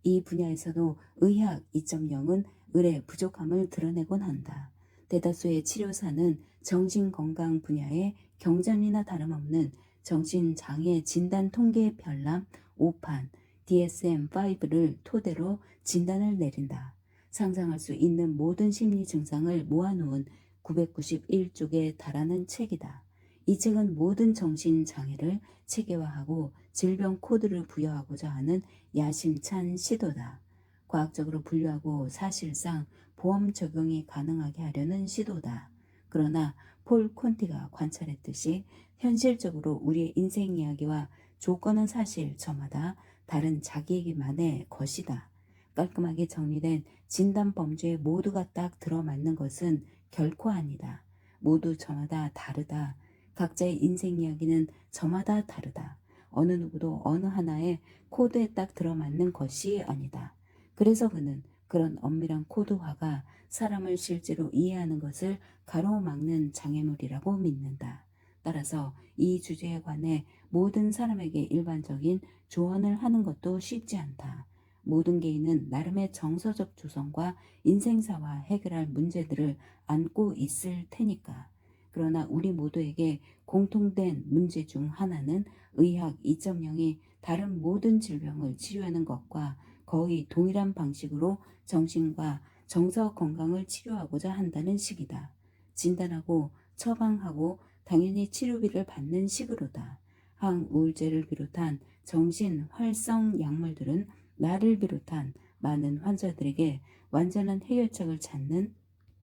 이 분야에서도 의학 2.0은 의뢰 부족함을 드러내곤 한다. 대다수의 치료사는 정신건강 분야의 경전이나 다름없는 정신장애 진단 통계 별람 5판 DSM-5를 토대로 진단을 내린다. 상상할 수 있는 모든 심리 증상을 모아놓은 991쪽에 달하는 책이다. 이 책은 모든 정신장애를 체계화하고 질병 코드를 부여하고자 하는 야심찬 시도다. 과학적으로 분류하고 사실상 보험 적용이 가능하게 하려는 시도다. 그러나 폴 콘티가 관찰했듯이 현실적으로 우리의 인생 이야기와 조건은 사실 저마다 다른 자기에게만의 것이다. 깔끔하게 정리된 진단 범주에 모두가 딱 들어맞는 것은 결코 아니다. 모두 저마다 다르다. 각자의 인생 이야기는 저마다 다르다. 어느 누구도 어느 하나의 코드에 딱 들어맞는 것이 아니다. 그래서 그는 그런 엄밀한 코드화가 사람을 실제로 이해하는 것을 가로막는 장애물이라고 믿는다. 따라서 이 주제에 관해 모든 사람에게 일반적인 조언을 하는 것도 쉽지 않다. 모든 개인은 나름의 정서적 조성과 인생사와 해결할 문제들을 안고 있을 테니까. 그러나 우리 모두에게 공통된 문제 중 하나는 의학 2.0이 다른 모든 질병을 치료하는 것과 거의 동일한 방식으로 정신과 정서 건강을 치료하고자 한다는 식이다. 진단하고 처방하고 당연히 치료비를 받는 식으로다. 항우울제를 비롯한 정신 활성 약물들은 나를 비롯한 많은 환자들에게 완전한 해결책을 찾는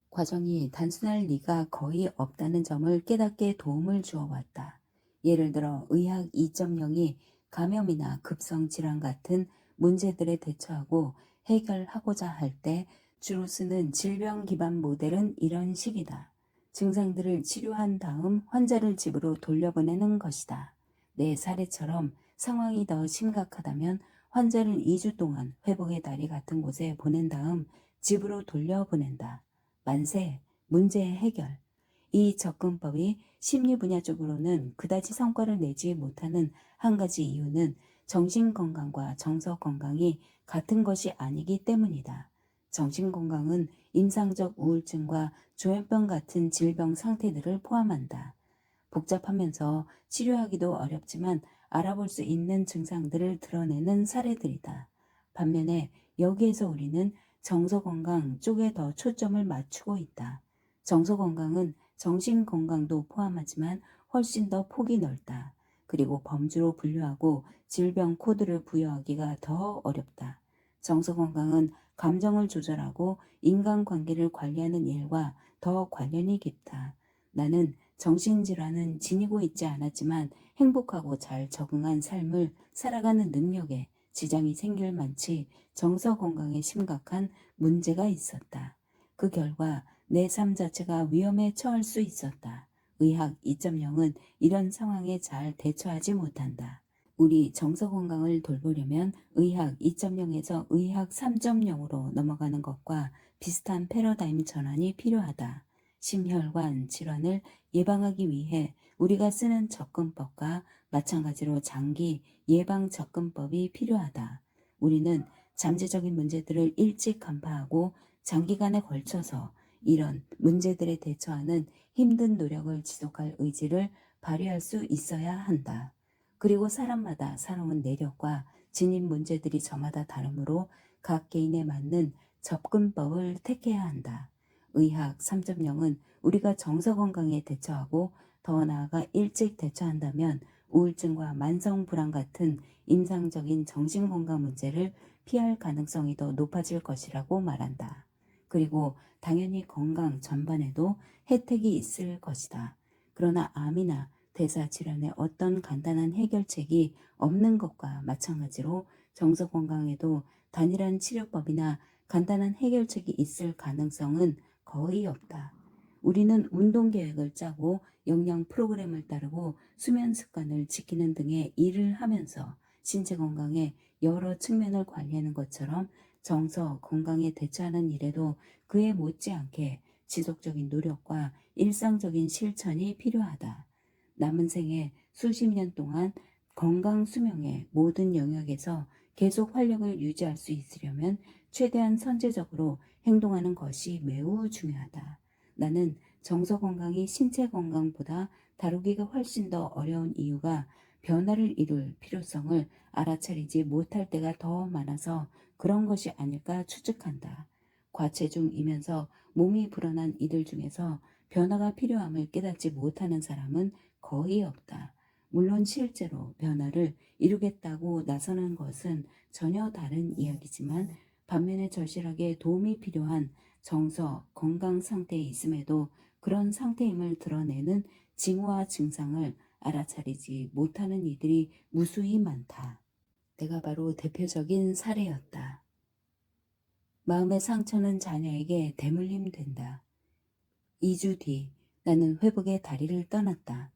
과정이 단순할 리가 거의 없다는 점을 깨닫게 도움을 주어왔다. 예를 들어 의학 2.0이 감염이나 급성 질환 같은 문제들에 대처하고 해결하고자 할 때 주로 쓰는 질병 기반 모델은 이런 식이다. 증상들을 치료한 다음 환자를 집으로 돌려보내는 것이다. 내 사례처럼 상황이 더 심각하다면 환자를 2주 동안 회복의 다리 같은 곳에 보낸 다음 집으로 돌려보낸다. 만세, 문제 해결. 이 접근법이 심리 분야 쪽으로는 그다지 성과를 내지 못하는 한 가지 이유는 정신건강과 정서건강이 같은 것이 아니기 때문이다. 정신건강은 임상적 우울증과 조현병 같은 질병 상태들을 포함한다. 복잡하면서 치료하기도 어렵지만 알아볼 수 있는 증상들을 드러내는 사례들이다. 반면에 여기에서 우리는 정서건강 쪽에 더 초점을 맞추고 있다. 정서건강은 정신건강도 포함하지만 훨씬 더 폭이 넓다. 그리고 범주로 분류하고 질병 코드를 부여하기가 더 어렵다. 정서건강은 감정을 조절하고 인간관계를 관리하는 일과 더 관련이 깊다. 나는 정신질환은 지니고 있지 않았지만 행복하고 잘 적응한 삶을 살아가는 능력에 지장이 생길 만치 정서 건강에 심각한 문제가 있었다. 그 결과 내 삶 자체가 위험에 처할 수 있었다. 의학 2.0은 이런 상황에 잘 대처하지 못한다. 우리 정서 건강을 돌보려면 의학 2.0에서 의학 3.0으로 넘어가는 것과 비슷한 패러다임 전환이 필요하다. 심혈관 질환을 예방하기 위해 우리가 쓰는 접근법과 마찬가지로 장기 예방 접근법이 필요하다. 우리는 잠재적인 문제들을 일찍 간파하고 장기간에 걸쳐서 이런 문제들에 대처하는 힘든 노력을 지속할 의지를 발휘할 수 있어야 한다. 그리고 사람마다 살아온 내력과 진입 문제들이 저마다 다르므로 각 개인에 맞는 접근법을 택해야 한다. 의학 3.0은 우리가 정서 건강에 대처하고 더 나아가 일찍 대처한다면 우울증과 만성 불안 같은 임상적인 정신건강 문제를 피할 가능성이 더 높아질 것이라고 말한다. 그리고 당연히 건강 전반에도 혜택이 있을 것이다. 그러나 암이나 대사 질환의 어떤 간단한 해결책이 없는 것과 마찬가지로 정서 건강에도 단일한 치료법이나 간단한 해결책이 있을 가능성은 거의 없다. 우리는 운동 계획을 짜고 영양 프로그램을 따르고 수면 습관을 지키는 등의 일을 하면서 신체 건강의 여러 측면을 관리하는 것처럼 정서 건강에 대처하는 일에도 그에 못지않게 지속적인 노력과 일상적인 실천이 필요하다. 남은 생에 수십 년 동안 건강 수명의 모든 영역에서 계속 활력을 유지할 수 있으려면 최대한 선제적으로 행동하는 것이 매우 중요하다. 나는 정서 건강이 신체 건강보다 다루기가 훨씬 더 어려운 이유가 변화를 이룰 필요성을 알아차리지 못할 때가 더 많아서 그런 것이 아닐까 추측한다. 과체중이면서 몸이 불어난 이들 중에서 변화가 필요함을 깨닫지 못하는 사람은 거의 없다. 물론 실제로 변화를 이루겠다고 나서는 것은 전혀 다른 이야기지만 반면에 절실하게 도움이 필요한 정서, 건강 상태에 있음에도 그런 상태임을 드러내는 징후와 증상을 알아차리지 못하는 이들이 무수히 많다. 내가 바로 대표적인 사례였다. 마음의 상처는 자녀에게 대물림 된다. 2주 뒤 나는 회복의 다리를 떠났다.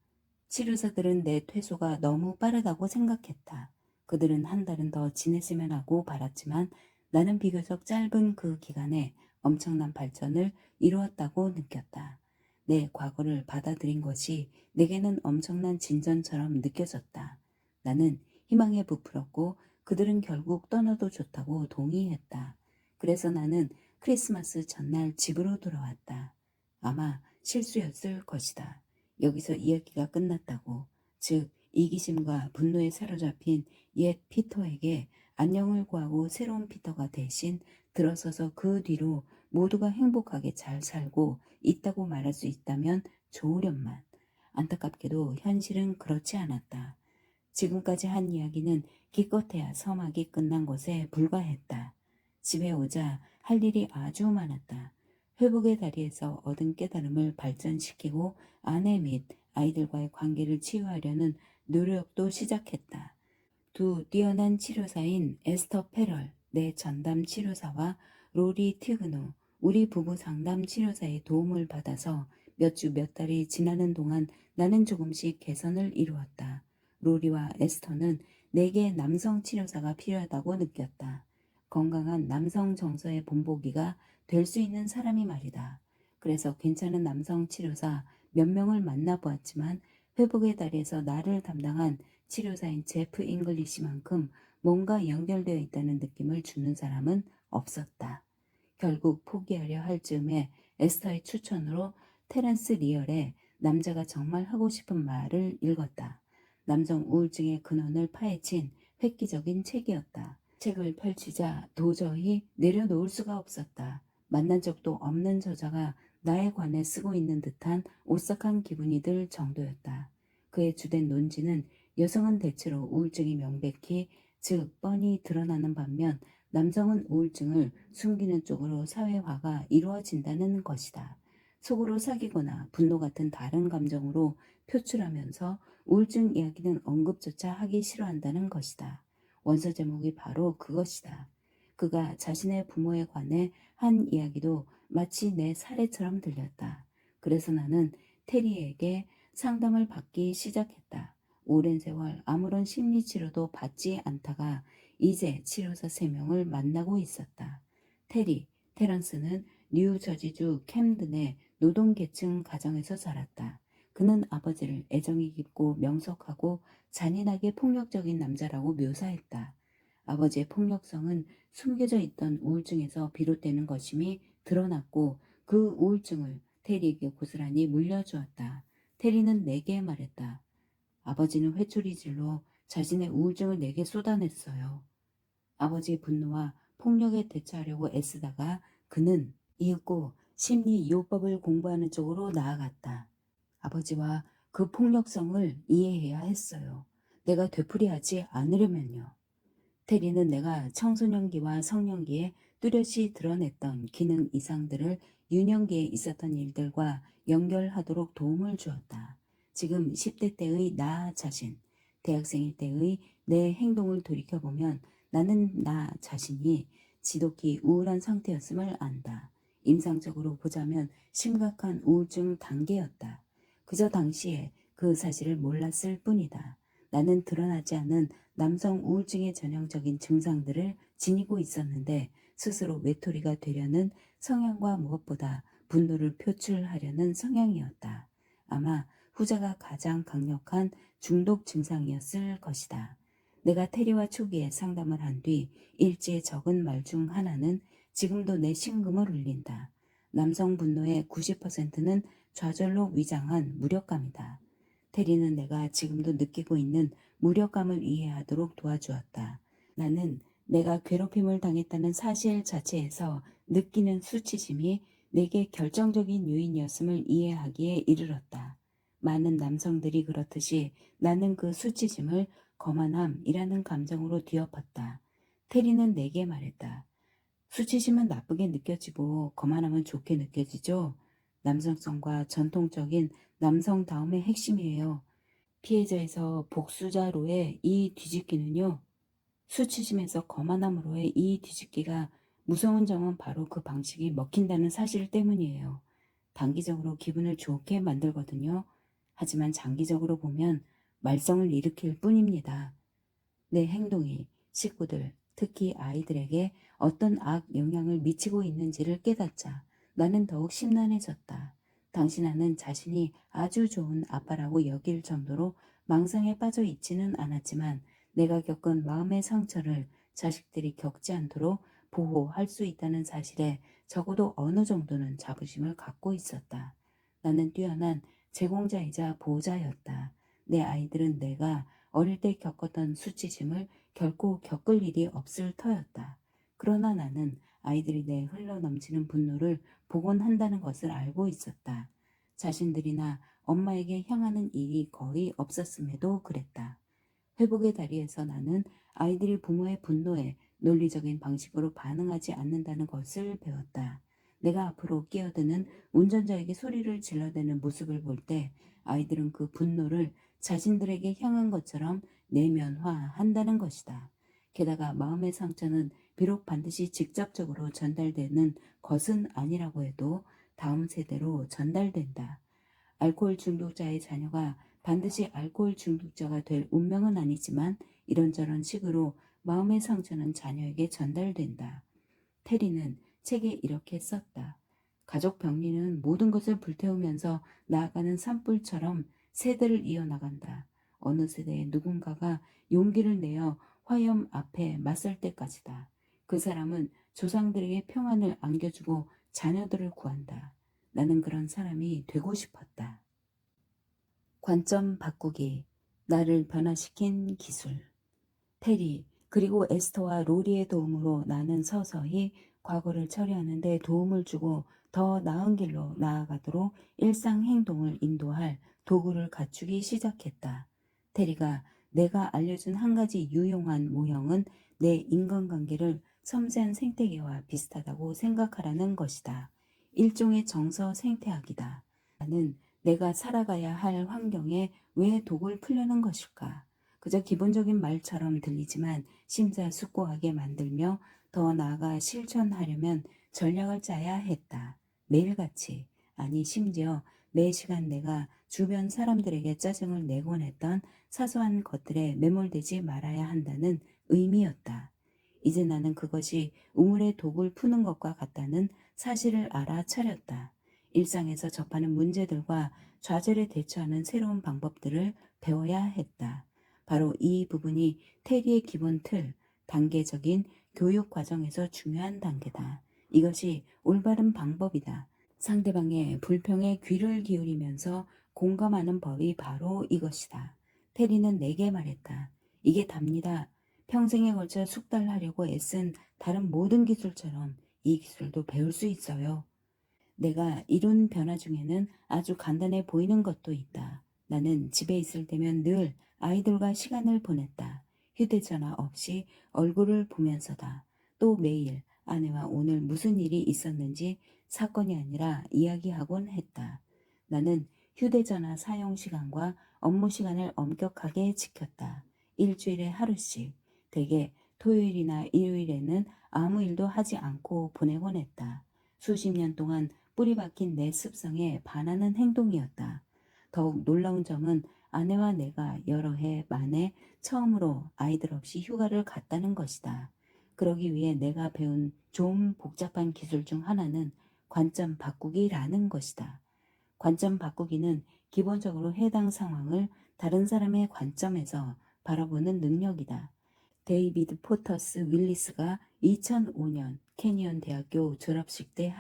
치료사들은 내 퇴소가 너무 빠르다고 생각했다. 그들은 한 달은 더 지냈으면 하고 바랐지만 나는 비교적 짧은 그 기간에 엄청난 발전을 이루었다고 느꼈다. 내 과거를 받아들인 것이 내게는 엄청난 진전처럼 느껴졌다. 나는 희망에 부풀었고 그들은 결국 떠나도 좋다고 동의했다. 그래서 나는 크리스마스 전날 집으로 돌아왔다. 아마 실수였을 것이다. 여기서 이야기가 끝났다고. 즉, 이기심과 분노에 사로잡힌 옛 피터에게 안녕을 구하고 새로운 피터가 대신 들어서서 그 뒤로 모두가 행복하게 잘 살고 있다고 말할 수 있다면 좋으련만. 안타깝게도 현실은 그렇지 않았다. 지금까지 한 이야기는 기껏해야 서막이 끝난 것에 불과했다. 집에 오자 할 일이 아주 많았다. 회복의 다리에서 얻은 깨달음을 발전시키고 아내 및 아이들과의 관계를 치유하려는 노력도 시작했다. 두 뛰어난 치료사인 에스터 페럴, 내 전담 치료사와 로리 티그노, 우리 부부 상담 치료사의 도움을 받아서 몇 주 몇 달이 지나는 동안 나는 조금씩 개선을 이루었다. 로리와 에스터는 내게 남성 치료사가 필요하다고 느꼈다. 건강한 남성 정서의 본보기가 될 수 있는 사람이 말이다. 그래서 괜찮은 남성 치료사 몇 명을 만나보았지만 회복의 다리에서 나를 담당한 치료사인 제프 잉글리시만큼 뭔가 연결되어 있다는 느낌을 주는 사람은 없었다. 결국 포기하려 할 즈음에 에스터의 추천으로 테런스 리얼의 남자가 정말 하고 싶은 말을 읽었다. 남성 우울증의 근원을 파헤친 획기적인 책이었다. 책을 펼치자 도저히 내려놓을 수가 없었다. 만난 적도 없는 저자가 나에 관해 쓰고 있는 듯한 오싹한 기분이 들 정도였다. 그의 주된 논지는 여성은 대체로 우울증이 명백히, 즉 뻔히 드러나는 반면 남성은 우울증을 숨기는 쪽으로 사회화가 이루어진다는 것이다. 속으로 사귀거나 분노 같은 다른 감정으로 표출하면서 우울증 이야기는 언급조차 하기 싫어한다는 것이다. 원서 제목이 바로 그것이다. 그가 자신의 부모에 관해 한 이야기도 마치 내 사례처럼 들렸다. 그래서 나는 테리에게 상담을 받기 시작했다. 오랜 세월 아무런 심리치료도 받지 않다가 이제 치료사 3명을 만나고 있었다. 테런스는 뉴저지주 캠든의 노동계층 가정에서 자랐다. 그는 아버지를 애정이 깊고 명석하고 잔인하게 폭력적인 남자라고 묘사했다. 아버지의 폭력성은 숨겨져 있던 우울증에서 비롯되는 것임이 드러났고 그 우울증을 테리에게 고스란히 물려주었다. 테리는 내게 말했다. 아버지는 회초리질로 자신의 우울증을 내게 쏟아냈어요. 아버지의 분노와 폭력에 대처하려고 애쓰다가 그는 이윽고 심리이호법을 공부하는 쪽으로 나아갔다. 아버지와 그 폭력성을 이해해야 했어요. 내가 되풀이하지 않으려면요. 테리는 내가 청소년기와 성년기에 뚜렷이 드러냈던 기능 이상들을 유년기에 있었던 일들과 연결하도록 도움을 주었다. 지금 10대 때의 나 자신, 대학생일 때의 내 행동을 돌이켜보면 나는 나 자신이 지독히 우울한 상태였음을 안다. 임상적으로 보자면 심각한 우울증 단계였다. 그저 당시에 그 사실을 몰랐을 뿐이다. 나는 드러나지 않은 남성 우울증의 전형적인 증상들을 지니고 있었는데 스스로 외톨이가 되려는 성향과 무엇보다 분노를 표출하려는 성향이었다. 아마 후자가 가장 강력한 중독 증상이었을 것이다. 내가 테리와 초기에 상담을 한 뒤 일지에 적은 말 중 하나는 지금도 내 심금을 울린다. 남성 분노의 90%는 좌절로 위장한 무력감이다. 테리는 내가 지금도 느끼고 있는 무력감을 이해하도록 도와주었다. 나는 내가 괴롭힘을 당했다는 사실 자체에서 느끼는 수치심이 내게 결정적인 요인이었음을 이해하기에 이르렀다. 많은 남성들이 그렇듯이 나는 그 수치심을 거만함이라는 감정으로 뒤엎었다. 테리는 내게 말했다. 수치심은 나쁘게 느껴지고 거만함은 좋게 느껴지죠. 남성성과 전통적인 남성다움의 핵심이에요. 피해자에서 복수자로의 이 뒤집기는요. 수치심에서 거만함으로의 이 뒤집기가 무서운 점은 바로 그 방식이 먹힌다는 사실 때문이에요. 단기적으로 기분을 좋게 만들거든요. 하지만 장기적으로 보면 말썽을 일으킬 뿐입니다. 내 행동이 식구들, 특히 아이들에게 어떤 악 영향을 미치고 있는지를 깨닫자 나는 더욱 심란해졌다. 당신아는 자신이 아주 좋은 아빠라고 여길 정도로 망상에 빠져 있지는 않았지만 내가 겪은 마음의 상처를 자식들이 겪지 않도록 보호할 수 있다는 사실에 적어도 어느 정도는 자부심을 갖고 있었다. 나는 뛰어난 제공자이자 보호자였다. 내 아이들은 내가 어릴 때 겪었던 수치심을 결코 겪을 일이 없을 터였다. 그러나 나는 아이들이 내 흘러넘치는 분노를 복원한다는 것을 알고 있었다. 자신들이나 엄마에게 향하는 일이 거의 없었음에도 그랬다. 회복의 다리에서 나는 아이들이 부모의 분노에 논리적인 방식으로 반응하지 않는다는 것을 배웠다. 내가 앞으로 끼어드는 운전자에게 소리를 질러대는 모습을 볼 때 아이들은 그 분노를 자신들에게 향한 것처럼 내면화한다는 것이다. 게다가 마음의 상처는 비록 반드시 직접적으로 전달되는 것은 아니라고 해도 다음 세대로 전달된다. 알코올 중독자의 자녀가 반드시 알코올 중독자가 될 운명은 아니지만 이런저런 식으로 마음의 상처는 자녀에게 전달된다. 테리는 책에 이렇게 썼다. 가족 병리는 모든 것을 불태우면서 나아가는 산불처럼 세대를 이어나간다. 어느 세대에 누군가가 용기를 내어 화염 앞에 맞설 때까지다. 그 사람은 조상들에게 평안을 안겨주고 자녀들을 구한다. 나는 그런 사람이 되고 싶었다. 관점 바꾸기, 나를 변화시킨 기술. 테리, 그리고 에스터와 로리의 도움으로 나는 서서히 과거를 처리하는 데 도움을 주고 더 나은 길로 나아가도록 일상 행동을 인도할 도구를 갖추기 시작했다. 테리가 내가 알려준 한 가지 유용한 모형은 내 인간관계를 섬세한 생태계와 비슷하다고 생각하라는 것이다. 일종의 정서 생태학이다. 나는 내가 살아가야 할 환경에 왜 독을 풀려는 것일까? 그저 기본적인 말처럼 들리지만 심사숙고하게 만들며 더 나아가 실천하려면 전략을 짜야 했다. 매일같이, 아니 심지어 매 시간 내가 주변 사람들에게 짜증을 내곤 했던 사소한 것들에 매몰되지 말아야 한다는 의미였다. 이제 나는 그것이 우물의 독을 푸는 것과 같다는 사실을 알아차렸다. 일상에서 접하는 문제들과 좌절에 대처하는 새로운 방법들을 배워야 했다. 바로 이 부분이 테리의 기본 틀, 단계적인 교육 과정에서 중요한 단계다. 이것이 올바른 방법이다. 상대방의 불평에 귀를 기울이면서 공감하는 법이 바로 이것이다. 테리는 내게 말했다. 이게 답니다. 평생에 걸쳐 숙달하려고 애쓴 다른 모든 기술처럼 이 기술도 배울 수 있어요. 내가 이룬 변화 중에는 아주 간단해 보이는 것도 있다. 나는 집에 있을 때면 늘 아이들과 시간을 보냈다. 휴대전화 없이 얼굴을 보면서다. 또 매일 아내와 오늘 무슨 일이 있었는지 사건이 아니라 이야기하곤 했다. 나는 휴대전화 사용 시간과 업무 시간을 엄격하게 지켰다. 일주일에 하루씩, 대개 토요일이나 일요일에는 아무 일도 하지 않고 보내곤 했다. 수십 년 동안 뿌리 박힌 내 습성에 반하는 행동이었다. 더욱 놀라운 점은 아내와 내가 여러 해 만에 처음으로 아이들 없이 휴가를 갔다는 것이다. 그러기 위해 내가 배운 좀 복잡한 기술 중 하나는 관점 바꾸기라는 것이다. 관점 바꾸기는 기본적으로 해당 상황을 다른 사람의 관점에서 바라보는 능력이다. 데이비드 포터스 윌리스가 2005년 캐니언 대학교 졸업식 때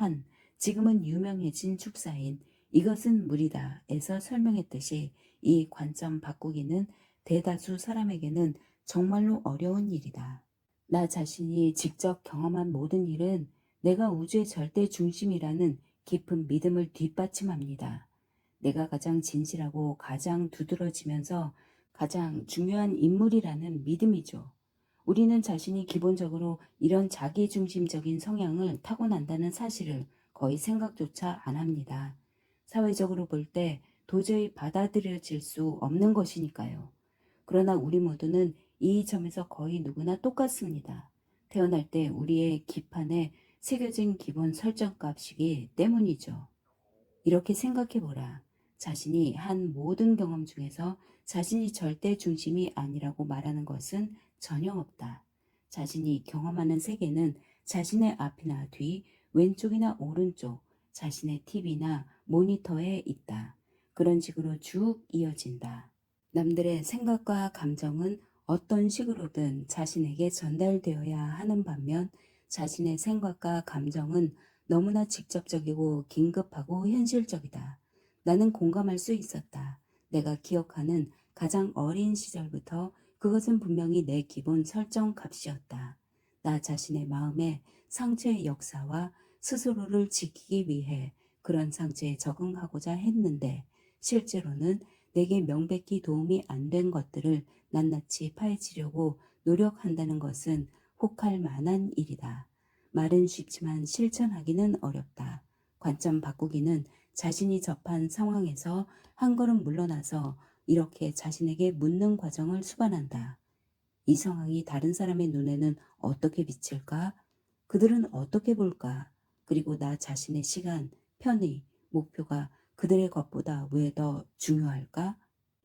지금은 유명해진 축사인 이것은 물이다에서 설명했듯이 이 관점 바꾸기는 대다수 사람에게는 정말로 어려운 일이다. 나 자신이 직접 경험한 모든 일은 내가 우주의 절대 중심이라는 깊은 믿음을 뒷받침합니다. 내가 가장 진실하고 가장 두드러지면서 가장 중요한 인물이라는 믿음이죠. 우리는 자신이 기본적으로 이런 자기중심적인 성향을 타고난다는 사실을 거의 생각조차 안 합니다. 사회적으로 볼 때 도저히 받아들여질 수 없는 것이니까요. 그러나 우리 모두는 이 점에서 거의 누구나 똑같습니다. 태어날 때 우리의 기판에 새겨진 기본 설정값이기 때문이죠. 이렇게 생각해보라. 자신이 한 모든 경험 중에서 자신이 절대 중심이 아니라고 말하는 것은 전혀 없다. 자신이 경험하는 세계는 자신의 앞이나 뒤, 왼쪽이나 오른쪽, 자신의 TV나 모니터에 있다. 그런 식으로 쭉 이어진다. 남들의 생각과 감정은 어떤 식으로든 자신에게 전달되어야 하는 반면 자신의 생각과 감정은 너무나 직접적이고 긴급하고 현실적이다. 나는 공감할 수 있었다. 내가 기억하는 가장 어린 시절부터 그것은 분명히 내 기본 설정 값이었다. 나 자신의 마음의 상처의 역사와 스스로를 지키기 위해 그런 상처에 적응하고자 했는데 실제로는 내게 명백히 도움이 안 된 것들을 낱낱이 파헤치려고 노력한다는 것은 혹할 만한 일이다. 말은 쉽지만 실천하기는 어렵다. 관점 바꾸기는 자신이 접한 상황에서 한 걸음 물러나서 이렇게 자신에게 묻는 과정을 수반한다. 이 상황이 다른 사람의 눈에는 어떻게 비칠까? 그들은 어떻게 볼까? 그리고 나 자신의 시간, 편의, 목표가 그들의 것보다 왜 더 중요할까?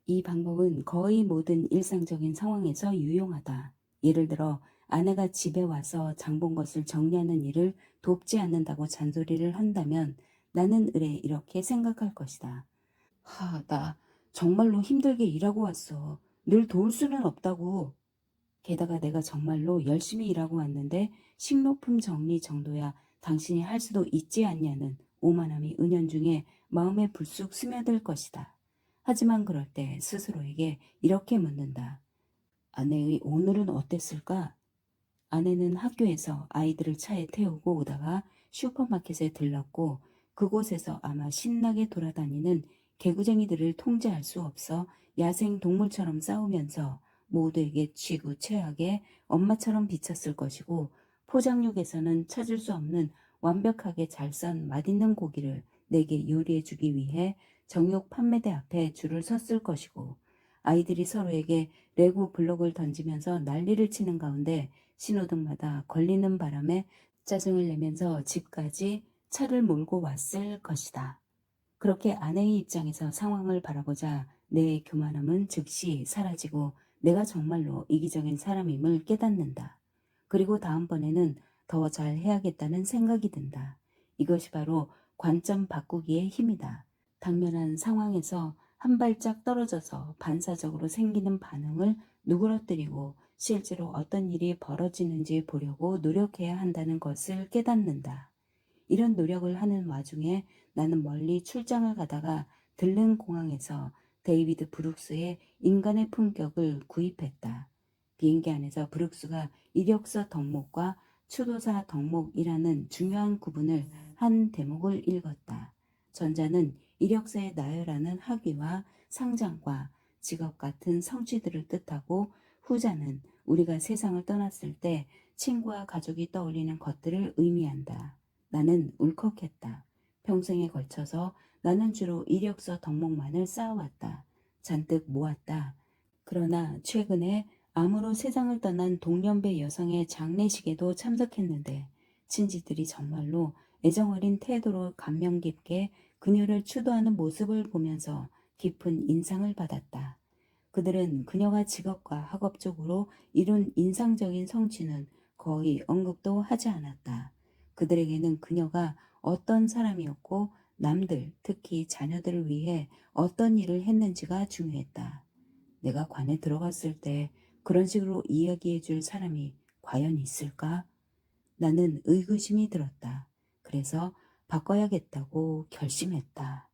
이 방법은 거의 모든 일상적인 상황에서 유용하다. 예를 들어 아내가 집에 와서 장본 것을 정리하는 일을 돕지 않는다고 잔소리를 한다면 나는 의뢰 이렇게 생각할 것이다. 나 정말로 힘들게 일하고 왔어. 늘 도울 수는 없다고. 게다가 내가 정말로 열심히 일하고 왔는데 식료품 정리 정도야 당신이 할 수도 있지 않냐는 오만함이 은연중에 마음에 불쑥 스며들 것이다. 하지만 그럴 때 스스로에게 이렇게 묻는다. 아내의 오늘은 어땠을까? 아내는 학교에서 아이들을 차에 태우고 오다가 슈퍼마켓에 들렀고 그곳에서 아마 신나게 돌아다니는 개구쟁이들을 통제할 수 없어 야생 동물처럼 싸우면서 모두에게 쥐고 최악의 엄마처럼 비쳤을 것이고 포장육에서는 찾을 수 없는 완벽하게 잘 썬 맛있는 고기를 내게 요리해 주기 위해 정육 판매대 앞에 줄을 섰을 것이고 아이들이 서로에게 레고 블록을 던지면서 난리를 치는 가운데 신호등마다 걸리는 바람에 짜증을 내면서 집까지 차를 몰고 왔을 것이다. 그렇게 아내의 입장에서 상황을 바라보자 내 교만함은 즉시 사라지고 내가 정말로 이기적인 사람임을 깨닫는다. 그리고 다음번에는 더 잘 해야겠다는 생각이 든다. 이것이 바로 관점 바꾸기의 힘이다. 당면한 상황에서 한 발짝 떨어져서 반사적으로 생기는 반응을 누그러뜨리고 실제로 어떤 일이 벌어지는지 보려고 노력해야 한다는 것을 깨닫는다. 이런 노력을 하는 와중에 나는 멀리 출장을 가다가 들른 공항에서 데이비드 브룩스의 인간의 품격을 구입했다. 비행기 안에서 브룩스가 이력서 덕목과 추도사 덕목이라는 중요한 구분을 한 대목을 읽었다. 전자는 이력서에 나열하는 학위와 상장과 직업 같은 성취들을 뜻하고 후자는 우리가 세상을 떠났을 때 친구와 가족이 떠올리는 것들을 의미한다. 나는 울컥했다. 평생에 걸쳐서 나는 주로 이력서 덕목만을 쌓아왔다. 잔뜩 모았다. 그러나 최근에 암으로 세상을 떠난 동년배 여성의 장례식에도 참석했는데 친지들이 정말로 애정어린 태도로 감명 깊게 그녀를 추도하는 모습을 보면서 깊은 인상을 받았다. 그들은 그녀가 직업과 학업 적으로 이룬 인상적인 성취는 거의 언급도 하지 않았다. 그들에게는 그녀가 어떤 사람이었고 남들, 특히 자녀들을 위해 어떤 일을 했는지가 중요했다. 내가 관에 들어갔을 때 그런 식으로 이야기해 줄 사람이 과연 있을까? 나는 의구심이 들었다. 그래서 바꿔야겠다고 결심했다.